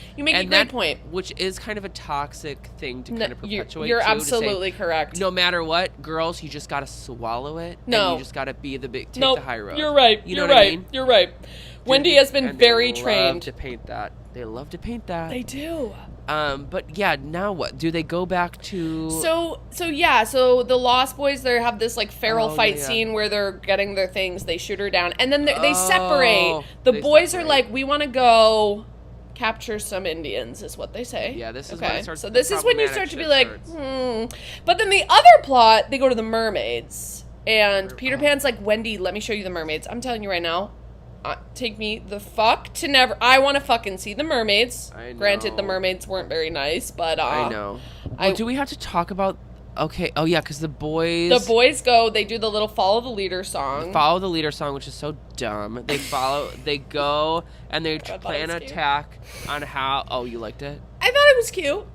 Which is kind of a toxic thing to kind of perpetuate. You're absolutely correct. No matter what, girls, you just gotta swallow it. No, and you just gotta be take the high road. You're right. You know what I mean? You're right. Wendy has been very trained to paint that. They love to paint that. They do. But yeah, now what? Do they go back to? So the Lost Boys, they have this feral fight scene where they're getting their things. They shoot her down, and then they separate. The boys are like, we want to go capture some Indians, is what they say. Yeah, this is when it starts. So this is when you start to be like, But then the other plot, they go to the mermaids, and Peter Pan's like, Wendy, let me show you the mermaids. I'm telling you right now. Take me the fuck to never. I want to fucking see the mermaids. I know. Granted, the mermaids weren't very nice, but I know. Well, do we have to talk about Okay. Oh yeah, because the boys go. They do the little follow the leader song. follow the leader song, which is so dumb. They go and they plan an attack on how. Oh, you liked it? I thought it was cute.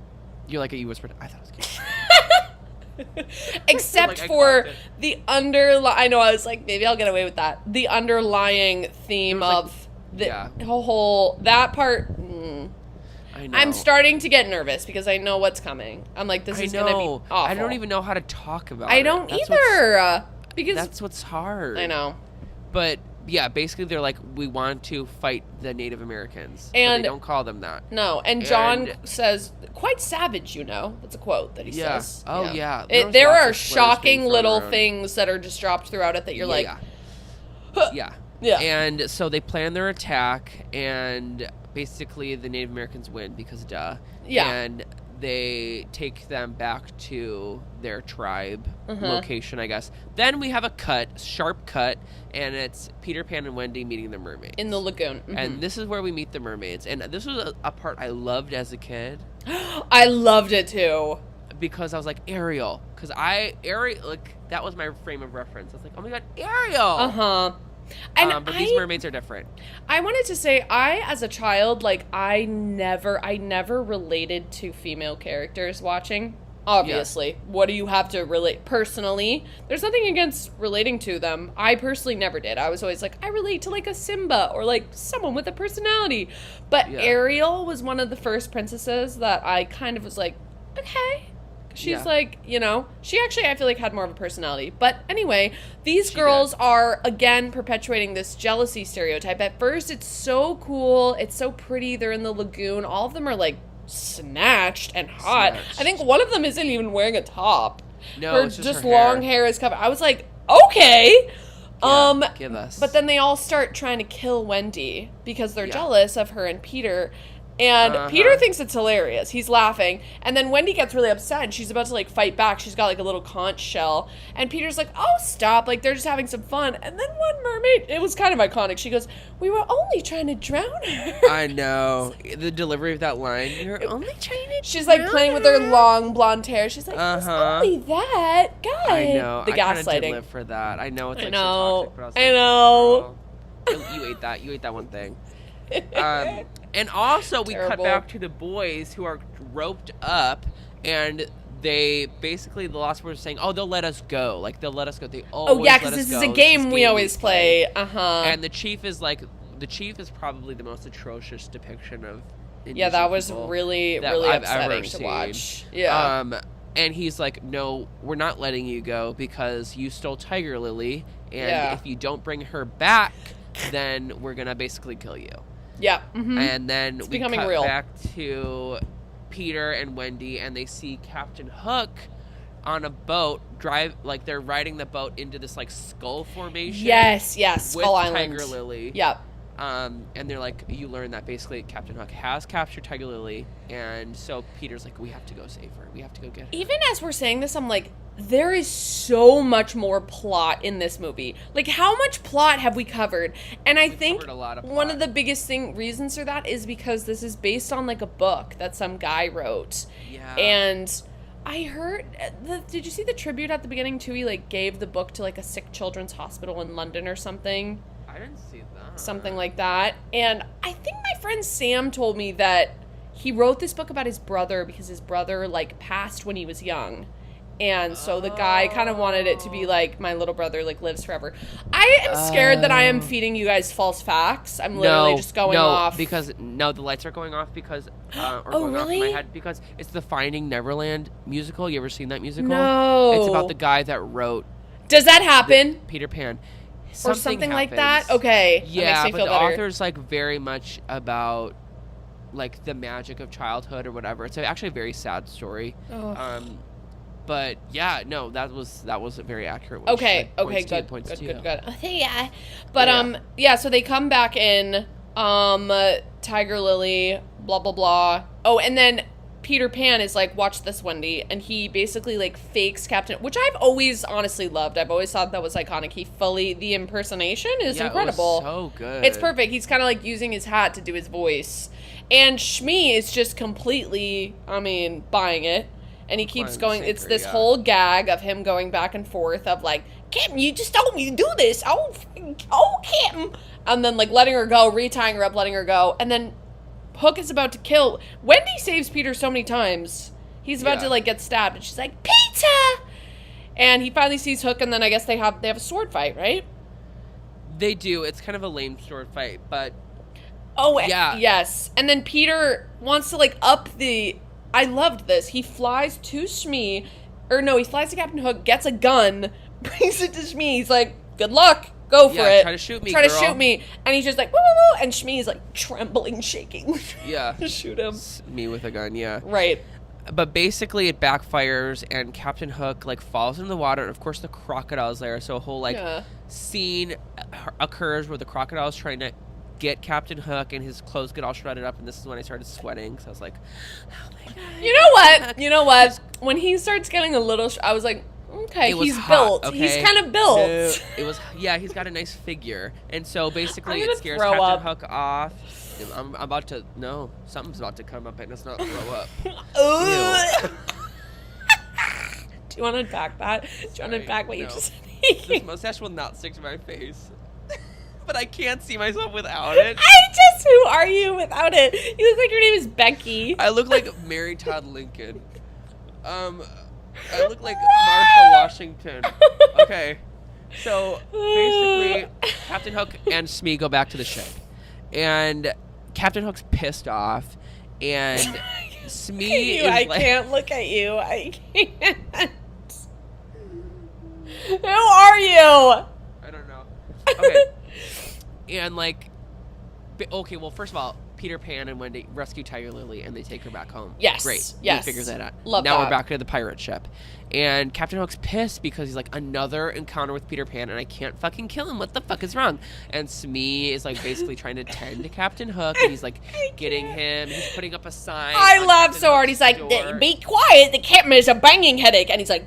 You like it? You whispered. I thought it was cute. Except for the I know, I was like, maybe I'll get away with that. The underlying theme of the whole that part. I know. I'm starting to get nervous because I know what's coming. I'm like, this is going to be awful. I don't even know how to talk about it. I don't either. Because that's what's hard. I know. But yeah, basically they're like, we want to fight the Native Americans. And they don't call them that. No, and John says, quite savage, you know. That's a quote that he says. Oh, yeah. There are shocking little things that are just dropped throughout it that you're like... Yeah. Yeah. And so they plan their attack, and basically the Native Americans win because duh. Yeah. And they take them back to their tribe location, I guess. Then we have a sharp cut, and it's Peter Pan and Wendy meeting the mermaids. In the lagoon. And this is where we meet the mermaids. And this was a part I loved as a kid. I loved it too. Because I was like, Ariel. Because Ariel, like, that was my frame of reference. I was like, oh my god, Ariel! But these mermaids are different. I wanted to say, as a child, like, I never related to female characters watching. Obviously. Yeah. What do you have to relate? Personally, there's nothing against relating to them. I personally never did. I was always like, I relate to, like, a Simba or, like, someone with a personality. But Ariel was one of the first princesses that I kind of was like, okay. She's like, you know, she actually, I feel like, had more of a personality. But anyway, these girls are, again, perpetuating this jealousy stereotype. At first, it's so cool. It's so pretty. They're in the lagoon. All of them are, like, snatched and hot. I think one of them isn't even wearing a top. No, it's just her long hair is covered. I was like, okay. Give us. But then they all start trying to kill Wendy because they're jealous of her and Peter. And Peter thinks it's hilarious. He's laughing. And then Wendy gets really upset and she's about to, like, fight back. She's got, like, a little conch shell. And Peter's like, oh, stop. Like, they're just having some fun. And then one mermaid, it was kind of iconic. She goes, we were only trying to drown her. I know. The delivery of that line. You're only trying to She's, like, playing with her long blonde hair. She's like, it's only that. God. I know. The gaslighting. I did live for that. I know it's, like, so toxic. But I was like, I know. Girl, you ate that. You ate that one thing. And also, we cut back to the boys who are roped up, and they basically, the Lost Boys are saying, oh, they'll let us go. Like, they'll let us go. They always let us go. Because this is a game we always play. And the chief is probably the most atrocious depiction of Indian that was people really I've upsetting ever to seen. watch. Yeah. And he's like, no, we're not letting you go because you stole Tiger Lily, and if you don't bring her back, then we're going to basically kill you. Yeah. And then we cut real. back to Peter and Wendy, and they see Captain Hook on a boat they're riding the boat into this, like, skull formation. Yes, Skull with Island. Tiger Lily. Yep. And they're like, you learn that basically Captain Hook has captured Tiger Lily, and so Peter's like, we have to go save her. We have to go get her. Even as we're saying this, I'm like, there is so much more plot in this movie. Like, how much plot have we covered? And I think one of the biggest reasons for that is because this is based on, like, a book that some guy wrote. Yeah. And I heard, did you see the tribute at the beginning too? He, like, gave the book to, like, a sick children's hospital in London or something. I didn't see that. Something like that. And I think my friend Sam told me that he wrote this book about his brother because his brother, like, passed when he was young. And so the guy kind of wanted it to be like, my little brother, like, lives forever. I am scared that I am feeding you guys false facts. I'm literally just going off. Because the lights are going off because really? Off in my head because it's the Finding Neverland musical. You ever seen that musical? No. It's about the guy that wrote. Does that happen? Peter Pan. Or something like that? Okay. Yeah, that makes me feel the better. author's, like, very much about, like, the magic of childhood or whatever. It's actually a very sad story. Oh. But yeah, no, that was a very accurate one. Okay, good. Yeah. But so they come back in, Tiger Lily, blah blah blah. Oh, and then Peter Pan is like, watch this, Wendy, and he basically, like, fakes Captain, which I've always honestly loved. I've always thought that was iconic. the impersonation is incredible. It was so good. It's perfect. He's kind of like using his hat to do his voice. And Shmi is just completely, buying it. And he keeps Climb going. sinker, It's this yeah. whole gag of him going back and forth of like, Captain, you just told me to do this. Oh, Captain. And then like letting her go, retying her up, letting her go. And then Hook is about to kill. Wendy saves Peter so many times. He's about to like get stabbed. And she's like, Peter! And he finally sees Hook, and then I guess they have a sword fight, right? They do. It's kind of a lame sword fight, but... Oh, yeah. Yes. And then Peter wants to like up the... I loved this. He flies to Shmi, or no, he flies to Captain Hook, gets a gun, brings it to Shmi. He's like, good luck, go for it. Try to shoot me, Try to girl. shoot me. And he's just like, woo, woo, woo. And Shmi's like trembling, shaking. Yeah. to shoot him. Me with a gun, yeah. Right. But basically it backfires, and Captain Hook, like, falls into the water, and of course the crocodile's there, so a whole, like, scene occurs where the crocodile's trying to get Captain Hook, and his clothes get all shredded up, and this is when I started sweating, so I was like, oh my God. You know what? When he starts getting a little, I was like, okay, he's hot, built. okay? He's kind of built. It was, yeah, he's got a nice figure, and so basically I'm it scares throw Captain up. Hook off. I'm about to, no, something's about to come up, and it's not throw up. Ugh. Do you want to unpack that? Do you want to unpack what you just said? This mustache will not stick to my face. But I can't see myself without it. Who are you without it? You look like your name is Becky. I look like Mary Todd Lincoln. I look like Martha Washington. Okay. So basically, Captain Hook and Smee go back to the ship. And Captain Hook's pissed off. And Smee is I like... can't look at you. I can't. Who are you? I don't know. Okay. And like... Okay, well, first of all, Peter Pan and Wendy rescue Tiger Lily, and they take her back home. Yes. Great. Yes. He figures that out. Love now that. we're back to the pirate ship. And Captain Hook's pissed because he's like, another encounter with Peter Pan, and I can't fucking kill him. What the fuck is wrong? And Smee is like basically trying to tend to Captain Hook, and he's like getting him. He's putting up a sign. I on laughed Captain so hard. Hook's He's like, door, be quiet. The captain has a banging headache. And he's like...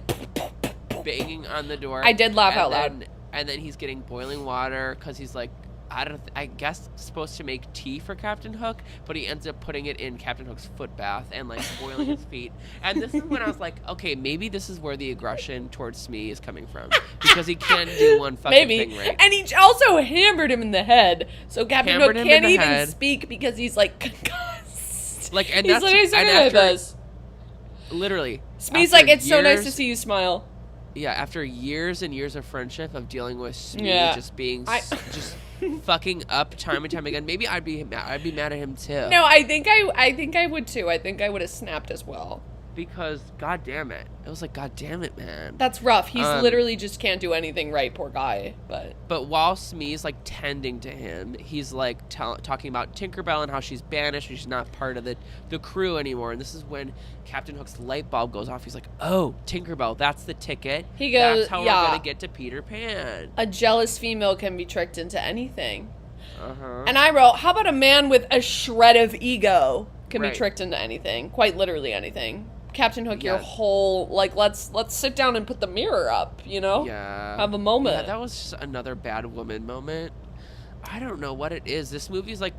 banging on the door. I did laugh And out loud. then- And then he's getting boiling water because he's like, I guess supposed to make tea for Captain Hook, but he ends up putting it in Captain Hook's foot bath and like boiling his feet. And this is when I was like, okay, maybe this is where the aggression towards Smee is coming from, because he can't do one fucking thing right. And he also hammered him in the head, so Captain Hook Hammered him can't in the even head. speak because he's like concussed. Like, and he's that's literally and saying after, this. literally. Smee's after like, it's so nice to years- see you smile. Yeah, after years and years of friendship of dealing with Smee just being just fucking up time and time again, maybe I'd be mad at him too. No, I think I would too. I think I would have snapped as well. Because god damn it. It was like, god damn it, man. That's rough. He's literally just can't do anything right, poor guy. But while Smee's like tending to him, he's like talking about Tinkerbell and how she's banished and she's not part of the crew anymore. And this is when Captain Hook's light bulb goes off. He's like, oh, Tinkerbell, that's the ticket. He goes, that's how we're gonna get to Peter Pan. A jealous female can be tricked into anything. Uh-huh. And I wrote, how about a man with a shred of ego can be Right. tricked into anything? Quite literally anything. Captain Hook, your Yeah. whole, like, let's sit down and put the mirror up, you know? Yeah. Have a moment. Yeah, that was just another bad woman moment. I don't know what it is. This movie's like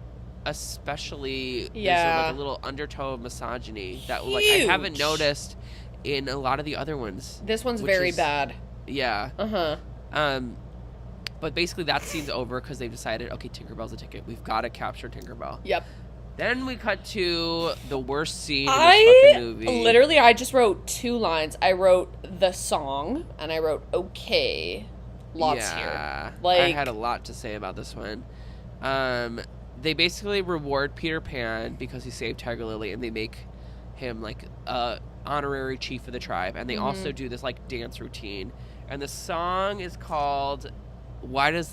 especially there's like a little undertow of misogyny that like I haven't Huge. noticed in a lot of the other ones. This one's which very is- bad. Yeah. Uh-huh. But basically that scene's over because they've decided, okay, Tinkerbell's a ticket. We've got to capture Tinkerbell. Yep. Then we cut to the worst scene in this fucking movie. Literally, I just wrote 2 lines. I wrote the song, and I wrote okay. Lots here. Like, I had a lot to say about this one. They basically reward Peter Pan because he saved Tiger Lily, and they make him like honorary chief of the tribe. And they also do this like dance routine. And the song is called "Why Does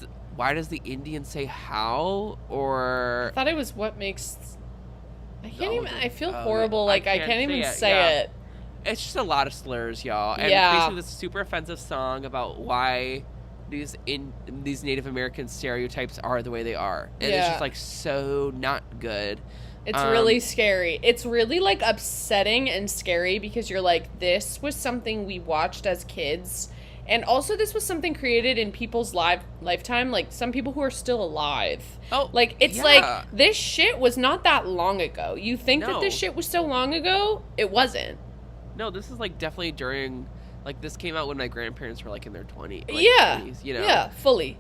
the Indian Say How?" Or I thought it was what makes... I can't No, even... I feel oh, horrible. Like, I can't even say it. It's just a lot of slurs, y'all. And Yeah. it's basically this super offensive song about why these Native American stereotypes are the way they are. And it's just like so not good. It's really scary. It's really like upsetting and scary because you're like, this was something we watched as kids. And also this was something created in people's lifetime, like some people who are still alive. Oh, like it's yeah. like this shit was not that long ago. You think that No. this shit was so long ago? It wasn't. No, this is like definitely during, like this came out when my grandparents were like in their 20s. Like, Yeah. 20s, you know? Yeah, fully.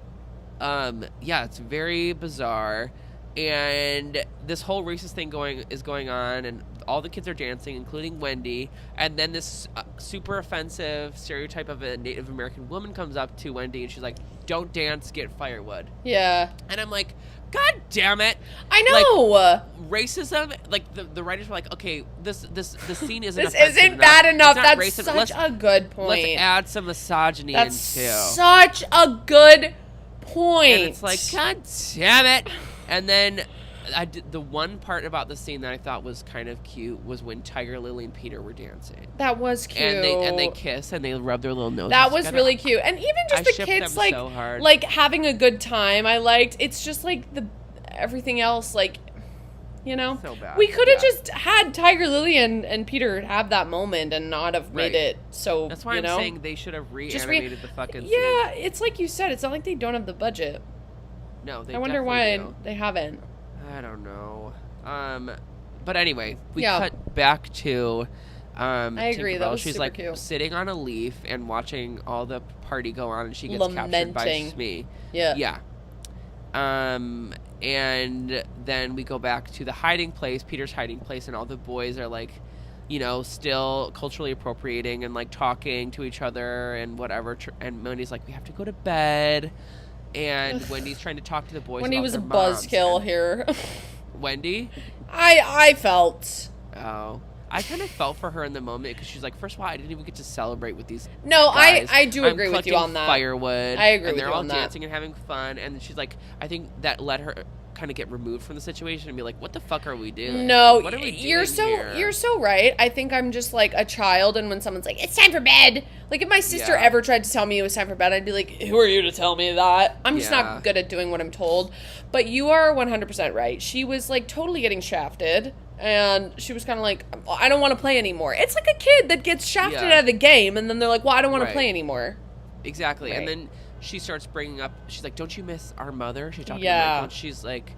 Yeah, it's very bizarre. And this whole racist thing is going on, and all the kids are dancing, including Wendy. And then this super offensive stereotype of a Native American woman comes up to Wendy, and she's like, "Don't dance, get firewood." Yeah. And I'm like, God damn it! I know. Like, racism. Like the writers were like, okay, this scene isn't. This isn't bad enough. That's racist. such a good point. Let's add some misogyny That's into. Such a good point. And it's like, God damn it! And then the one part about the scene that I thought was kind of cute was when Tiger Lily and Peter were dancing. That was cute. And they kiss and they rub their little noses. That was together. really cute. And even just the kids like so hard. like having a good time. I liked. It's just like everything else, like, you know. So bad. We could have just had Tiger Lily and Peter have that moment and not have made it so. That's why I'm saying they should have reanimated the fucking scene. Yeah, it's like you said. It's not like they don't have the budget. No, they. I wonder why don't. they haven't. I don't know. But anyway, we Yeah. cut back to. I agree. Tinkerbell. That was She's super like cute. sitting on a leaf and watching all the party go on, and she gets captured by Lamenting. Smee. Yeah. Yeah. And then we go back to the hiding place, Peter's hiding place, and all the boys are like, you know, still culturally appropriating and like talking to each other and whatever. And Wendy's like, we have to go to bed. And Wendy's trying to talk to the boys. Wendy about was a their moms. buzzkill And here. Wendy? I felt. Oh. I kind of felt for her in the moment because she's like, first of all, I didn't even get to celebrate with these No, guys. I do I'm agree with you collecting on that. Firewood. I agree and with they're you all on that. dancing and having fun. And she's like, I think that let her kind of get removed from the situation and be like, what the fuck are we doing? No, what are we doing you're so right. I think I'm just like a child, and when someone's like, it's time for bed, like if my sister Yeah. ever tried to tell me it was time for bed, I'd be like, who are you to tell me that? I'm just Yeah. not good at doing what I'm told. But you are 100% right. She was like totally getting shafted, and she was kind of like, I don't want to play anymore. It's like a kid that gets shafted Yeah. out of the game, and then they're like, well, I don't want Right. to play anymore. Exactly. Right. And then she starts bringing up, she's like, don't you miss our mother? She's talking Yeah. to Michael, and she's like,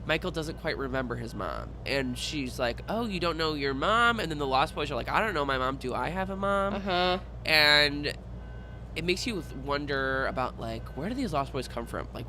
Michael doesn't quite remember his mom. And she's like, oh, you don't know your mom? And then the Lost Boys are like, I don't know my mom. Do I have a mom? Uh-huh. And it makes you wonder about, like, where do these Lost Boys come from? Like,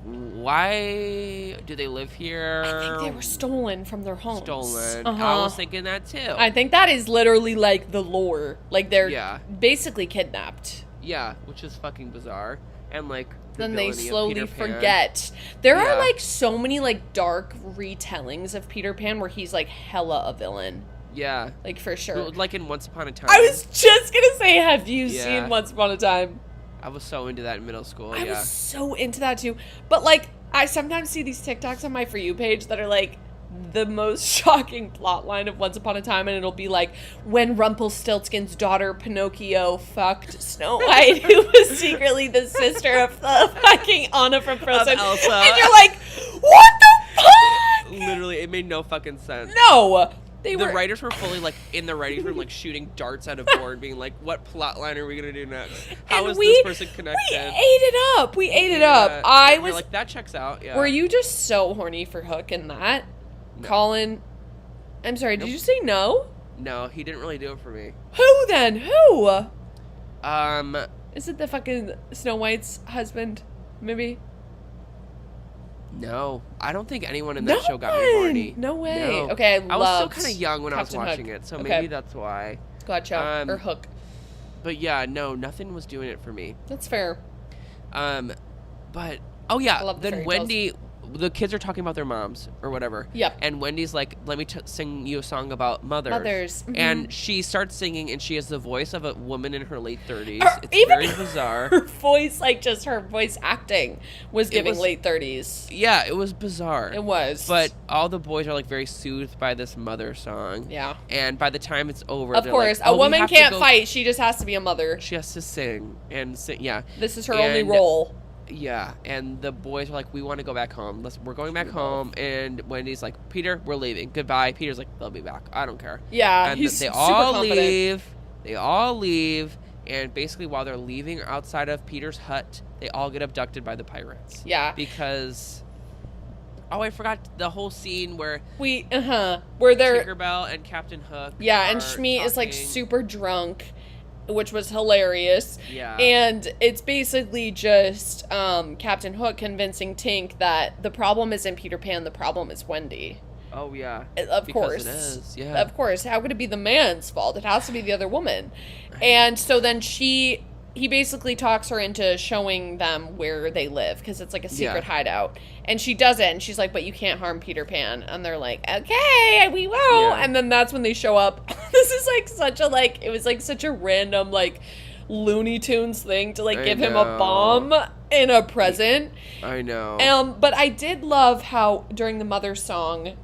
why do they live here? I think they were stolen from their homes. Stolen. Uh-huh. I was thinking that, too. I think that is literally like the lore. Like they're Yeah. basically kidnapped. Yeah, which is fucking bizarre. And, like, Then they villainy of slowly Peter Pan. forget. There Yeah. are like so many like dark retellings of Peter Pan where he's like hella a villain. Yeah. Like for sure. Like in Once Upon a Time. I was just gonna say, have you Yeah. seen Once Upon a Time? I was so into that in middle school, I yeah. was so into that too. But like I sometimes see these TikToks on my For You page that are like the most shocking plot line of Once Upon a Time, and it'll be like when Rumpelstiltskin's daughter Pinocchio fucked Snow White, who was secretly the sister of the fucking Anna from Frozen. Elsa. And you're like, what the fuck? Literally, it made no fucking sense. No. They The were writers were fully, like, in the writing room, like, shooting darts at a board, being like, what plot line are we going to do next? How and is we, this person connected? We ate it up. We ate it up. I We're was like, that checks out, yeah. Were you just so horny for Hook in that? No. Colin, I'm sorry, did Nope. you say no? No, he didn't really do it for me. Who then? Who? Um, Is it the fucking Snow White's husband? Maybe? no. I don't think anyone in that No show got me one. horny. No way. No. Okay, I was still loved kind of young when I was Captain watching Hook. it, so Okay. maybe that's why. Gotcha. Or Hook. But yeah, no, nothing was doing it for me. That's fair. But oh yeah, I love the then fairy Wendy, the kids are talking about their moms or whatever. Yep. And Wendy's like, "Let me sing you a song about mothers." Mothers. Mhm. And she starts singing, and she has the voice of a woman in her late 30s. It's even very bizarre. Her voice, like just her voice acting, was giving was- late 30s. Yeah, it was bizarre. It was. But all the boys are like very soothed by this mother song. Yeah. And by the time it's over, Of they're course, like, "Oh, a we woman have to can't go-" fight. She just has to be a mother. She has to sing and sing. Yeah. This is her only And- role. Yeah, and the boys are like, we want to go back home. We're going back home. And Wendy's like, Peter, we're leaving. Goodbye. Peter's like, they'll be back. I don't care. Yeah, And he's they super all confident. leave. They all leave. And basically, while they're leaving outside of Peter's hut, they all get abducted by the pirates. Yeah. Because Oh, I forgot the whole scene where where they're Tinkerbell and Captain Hook. Yeah, and Shmi is like super drunk, which was hilarious. Yeah. And it's basically just Captain Hook convincing Tink that the problem isn't Peter Pan, the problem is Wendy. Oh, yeah. Of course. It is, yeah. Of course. How could it be the man's fault? It has to be the other woman. And so then he basically talks her into showing them where they live, because it's like a secret hideout. And she does it, and she's like, but you can't harm Peter Pan. And they're like, okay, we won't. Yeah. And then that's when they show up. This is like it was like such a random, like, Looney Tunes thing to like give him a bomb in a present. I know. But I did love how during the Mother song,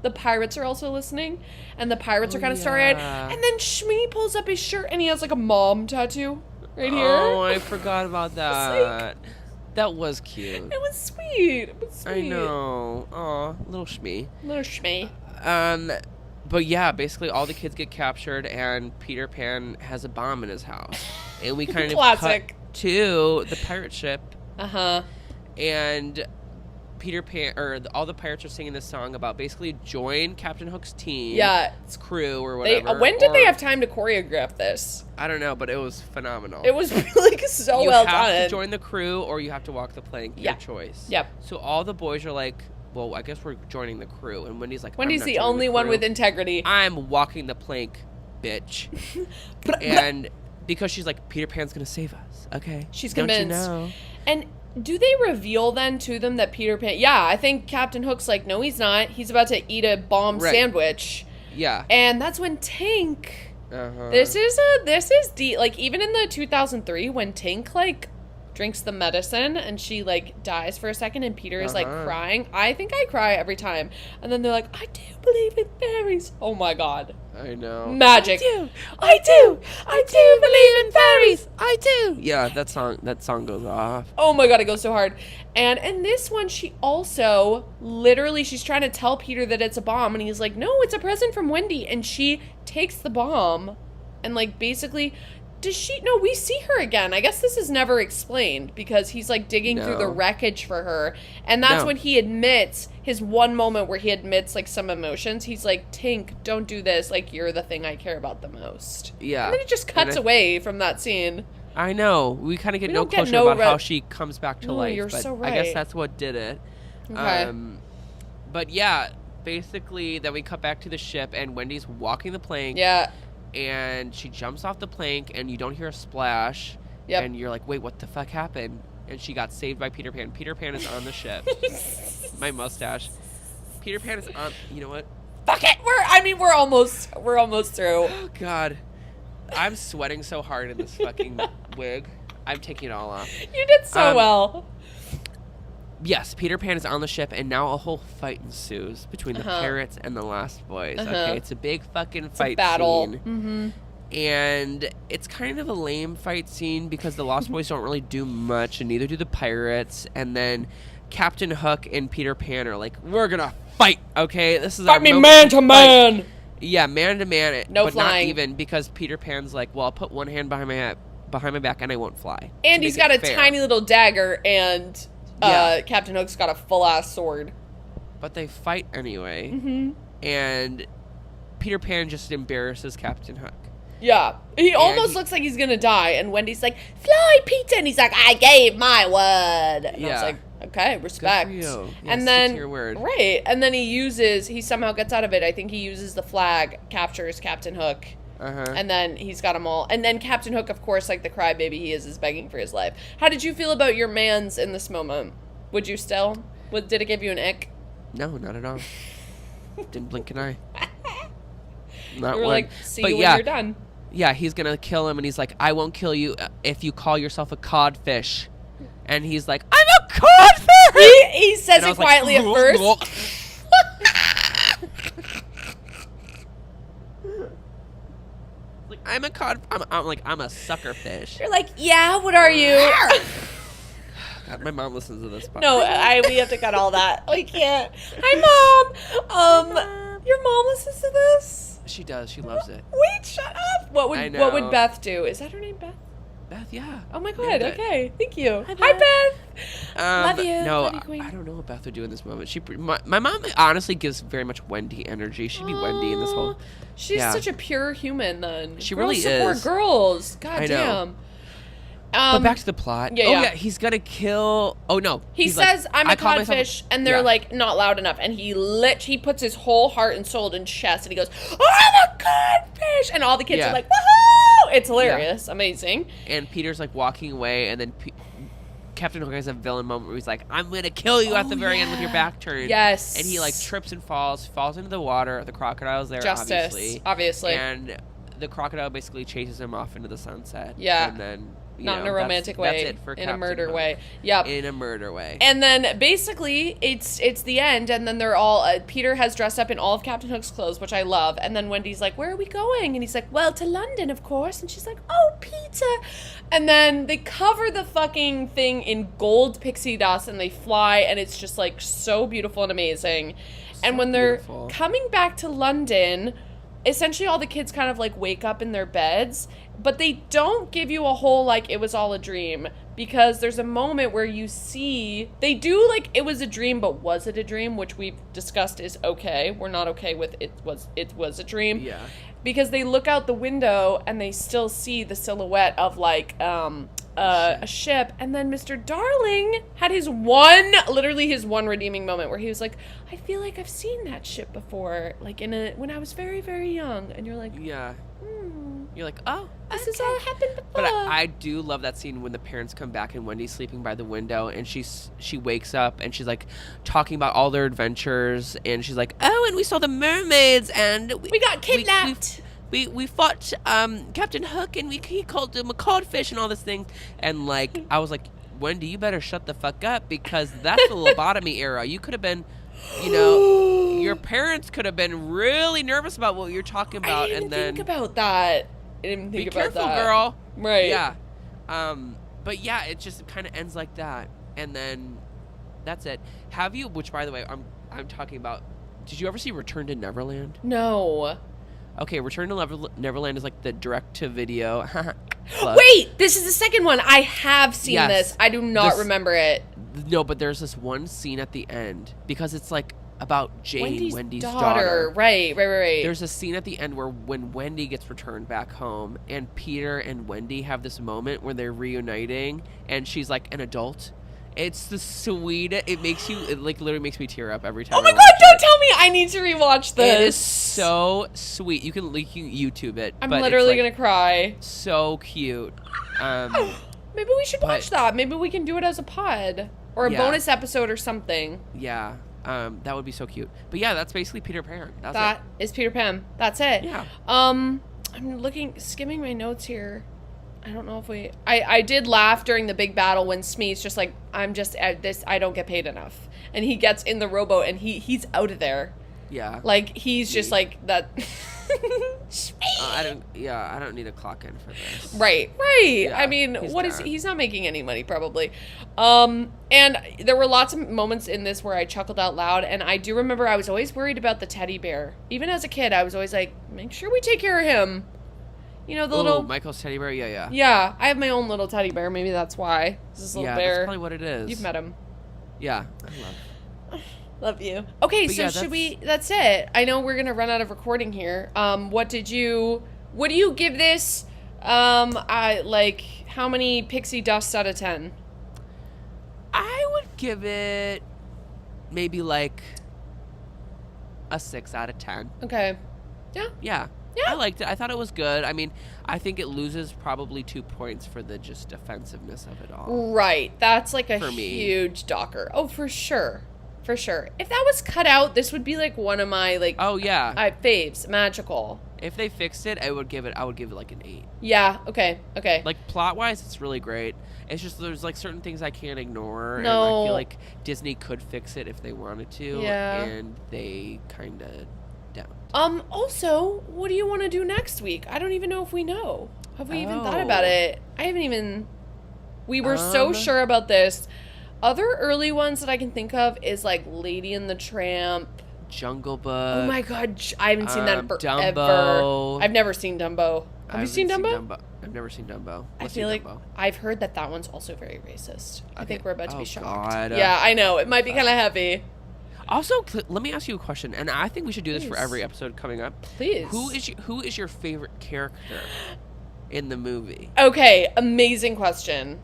the pirates are also listening, and the pirates are kind of starry-eyed. And then Shmi pulls up his shirt, and he has like a mom tattoo right here. Oh, I forgot about that. That was cute. It was sweet. I know. Aw, little Shmi. Little Shmi. But yeah, basically all the kids get captured, and Peter Pan has a bomb in his house, and we kind of cut to the pirate ship. And Peter Pan, all the pirates are singing this song about basically join Captain Hook's team. Yeah. Its crew or whatever. When did they have time to choreograph this? I don't know, but it was phenomenal. It was like so well done. You have to join the crew or you have to walk the plank. Your choice. Yep. So all the boys are like, well, I guess we're joining the crew. And Wendy's like, Wendy's the only one with integrity. I'm walking the plank, bitch. And because she's like, Peter Pan's going to save us. Okay. She's convinced. Don't you know? And do they reveal then to them that Peter Pan... Yeah, I think Captain Hook's like, no, he's not. He's about to eat a bomb sandwich. Yeah. And that's when Tink... This is deep. Like, even in the 2003, when Tink, like, drinks the medicine and she, like, dies for a second and Peter is, like, crying. I think I cry every time. And then they're like, I do believe in fairies. Oh, my God. I know. Magic. I do believe in fairies. I do. Yeah, that song goes off. Oh my God, it goes so hard. And in this one, she also literally, she's trying to tell Peter that it's a bomb, and he's like, no, it's a present from Wendy. And she takes the bomb and like basically, no, we see her again. I guess this is never explained because he's like digging through the wreckage for her. And that's when he admits his one moment where he admits like some emotions. He's like, Tink, don't do this. Like, you're the thing I care about the most. Yeah. And then it just cuts away from that scene. I know. We kind of get no closure about how she comes back to life. You're but so right. I guess that's what did it. Okay. But yeah, basically then we cut back to the ship and Wendy's walking the plank. Yeah. And she jumps off the plank, and you don't hear a splash. Yep. And you're like, wait, what the fuck happened? And she got saved by Peter Pan. Peter Pan is on the ship. My mustache. Peter Pan is on... You know what? Fuck it! We're almost through. Oh, God. I'm sweating so hard in this fucking wig. I'm taking it all off. You did so well. Yes, Peter Pan is on the ship, and now a whole fight ensues between the pirates and the Lost Boys. Okay, it's a big fucking fight battle. scene. Mm-hmm. And it's kind of a lame fight scene because the Lost Boys don't really do much, and neither do the pirates. And then Captain Hook and Peter Pan are like, we're gonna fight, okay? This is our moment man to man! Yeah, man to man. No but flying. Not even, because Peter Pan's like, well, I'll put one hand behind my back, and I won't fly. And he's got a tiny little dagger, and... Captain Hook's got a full-ass sword. But they fight anyway. Mm-hmm. And Peter Pan just embarrasses Captain Hook. Yeah. He almost looks like he's gonna die. And Wendy's like, fly, Peter! And he's like, I gave my word. And I was like, okay, respect. Good for you. Yeah, and then, stick to your word. Right. And then he somehow gets out of it. I think he uses the flag, captures Captain Hook. And then he's got them all. And then Captain Hook, of course, like the crybaby he is begging for his life. How did you feel about your mans in this moment? Would you still? Did it give you an ick? No, not at all. Didn't blink an eye. Not you were one. like, see you when you're done. Yeah, he's going to kill him, and he's like, I won't kill you if you call yourself a codfish. And he's like, I'm a codfish! He says it quietly at first. I'm a sucker fish. You're like, yeah, what are you? God, my mom listens to this podcast. No, we have to cut all that. We can't. Hi, Mom. Your mom listens to this? She does. She loves it. Wait, shut up. What would Beth do? Is that her name, Beth? Beth, yeah. Oh my God. Okay. Thank you. Hi, Beth. Love you. No, Love you, Queen. I don't know what Beth would do in this moment. My mom honestly gives very much Wendy energy. She'd be Wendy in this whole. She's such a pure human. Then she girls really support is. Girls. God I damn. know. But back to the plot. Yeah. He's gonna kill. Oh no. He says, "I'm a call codfish," and they're like not loud enough. And he puts his whole heart and soul in chest, and he goes, "I'm a codfish," and all the kids are like, "Woohoo!" It's hilarious, amazing. And Peter's like walking away, and then Captain Hook has a villain moment where he's like, "I'm gonna kill you at the very end with your back turned." Yes. And he like trips and falls into the water. The crocodile's there, Justice, obviously. And the crocodile basically chases him off into the sunset. Yeah. And then. Not in a romantic way. That's it for in Captain a murder Hook. way. Yep. In a murder way. And then basically it's the end, and then they're all Peter has dressed up in all of Captain Hook's clothes, which I love. And then Wendy's like, "Where are we going?" And he's like, "Well, to London, of course." And she's like, "Oh, Peter." And then they cover the fucking thing in gold pixie dust, and they fly, and it's just like so beautiful and amazing. And when they're coming back to London, essentially all the kids kind of like wake up in their beds, but they don't give you a whole like it was all a dream, because there's a moment where you see they do like it was a dream, but was it a dream, which we've discussed is okay. We're not okay with it was a dream. Yeah. Because they look out the window and they still see the silhouette of like a ship, and then Mr. Darling had his one redeeming moment where he was like, "I feel like I've seen that ship before, like when I was very, very young." And you're like, yeah. You're like, oh, this has all happened before. But I do love that scene when the parents come back and Wendy's sleeping by the window, and she wakes up and she's like talking about all their adventures, and she's like, "Oh, and we saw the mermaids, and we got kidnapped. We fought Captain Hook, and he called him a codfish and all this thing." And like I was like, "Wendy, you better shut the fuck up, because that's the lobotomy era. You could have been, your parents could have been really nervous about what you're talking about." I didn't think about that. I didn't think about that. Be careful, girl. Right. Yeah. But yeah, it just kind of ends like that, and then that's it. Have you? Which, by the way, I'm talking about. Did you ever see Return to Neverland? No. Okay, Return to Neverland is like the direct-to-video. Wait, this is the second one. I have seen this. I do not remember it. No, but there's this one scene at the end, because it's like about Jane, Wendy's daughter. Right. There's a scene at the end where when Wendy gets returned back home, and Peter and Wendy have this moment where they're reuniting, and she's like an adult. It's the sweetest. It literally makes me tear up every time. Oh my god, don't tell me. I need to rewatch this. It is so sweet. You can YouTube it. I'm literally going to cry. So cute. Maybe we should watch that. Maybe we can do it as a pod. Or a bonus episode or something. Yeah. That would be so cute. But yeah, that's basically Peter Pan. That is Peter Pan. That's it. Yeah. I'm skimming my notes here. I don't know if I did laugh during the big battle when Smee's just like, "I'm just at this, I don't get paid enough." And he gets in the rowboat and he's out of there. Yeah. Like, he's just like that. I don't need a clock in for this. Right. Yeah, I mean, he's not making any money probably. And there were lots of moments in this where I chuckled out loud, and I do remember I was always worried about the teddy bear. Even as a kid, I was always like, make sure we take care of him. The little Michael's teddy bear. Yeah. Yeah, I have my own little teddy bear. Maybe that's why. This little bear. That's probably what it is. You've met him. Yeah, I love you. Okay, but so should we? That's it. I know we're gonna run out of recording here. What do you give this? How many pixie dusts out of 10? I would give it maybe like a 6 out of 10. Okay. Yeah. Yeah. I liked it. I thought it was good. I mean, I think it loses probably 2 points for the just offensive-ness of it all. Right. That's like a huge docker. Oh, for sure. For sure. If that was cut out, this would be like one of my faves. Magical. If they fixed it, I would give it like an 8. Yeah. Okay. Like plot-wise, it's really great. It's just there's like certain things I can't ignore, no. And I feel like Disney could fix it if they wanted to. Yeah. And they kind of don't. Also, what do you want to do next week? I don't even know if we know. Have we even thought about it? We were so sure about this. Other early ones that I can think of is like Lady and the Tramp, Jungle Book. Oh my god, I haven't seen that in forever. Dumbo. I've never seen Dumbo. Have you seen Dumbo? I've never seen Dumbo. I feel like I've heard that one's also very racist. Okay. I think we're about to be shocked. God. Yeah, I know. It might be kind of heavy. Also, let me ask you a question, and I think we should do this for every episode coming up. Please. Who is your favorite character in the movie? Okay, amazing question.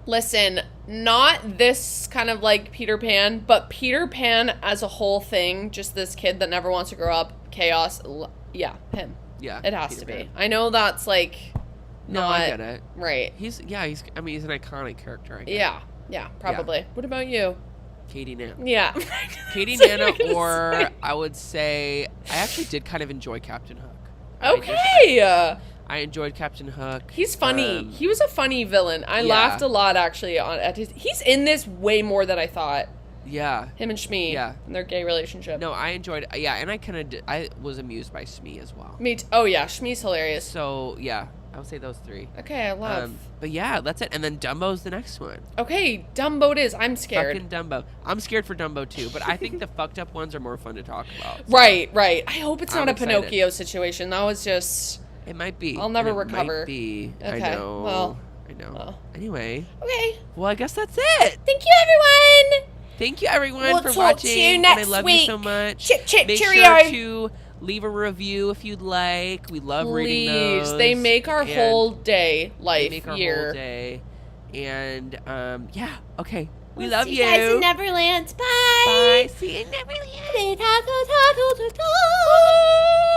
Listen, not this kind of like Peter Pan, but Peter Pan as a whole thing, just this kid that never wants to grow up, chaos. Yeah, him. Yeah, it has to be. I know that's like no, I get it. Right. He's an iconic character. I guess. Yeah, probably. Yeah. What about you? Katie Nana. Yeah. Katie Nana, or I would say I actually did kind of enjoy Captain Hook. Okay. I enjoyed Captain Hook. He's funny. He was a funny villain. I laughed a lot actually at his. He's in this way more than I thought. Yeah. Him and Shmi. Yeah. And their gay relationship. No, I enjoyed. Yeah, and I was amused by Shmi as well. Me too. Oh yeah, Shmi's hilarious. So yeah, I would say those three. Okay, I love. But yeah, that's it. And then Dumbo's the next one. Okay, Dumbo it is. I'm scared. Fucking Dumbo. I'm scared for Dumbo too, but I think the fucked up ones are more fun to talk about. So. Right. I hope it's not a Pinocchio situation. That was just. It might be. I'll never recover. Might be. Okay. I know. Well. I know. Anyway. Okay. Well, I guess that's it. Thank you, everyone. Thank you, everyone, for watching. We'll talk to you next and I love week. you so much. Make sure to leave a review if you'd like. We love reading those. They make our whole day, life, they make our year. Whole day. And yeah, okay. We We'll love see you. Guys in Neverland. Bye. Bye. See you in Neverland. Bye.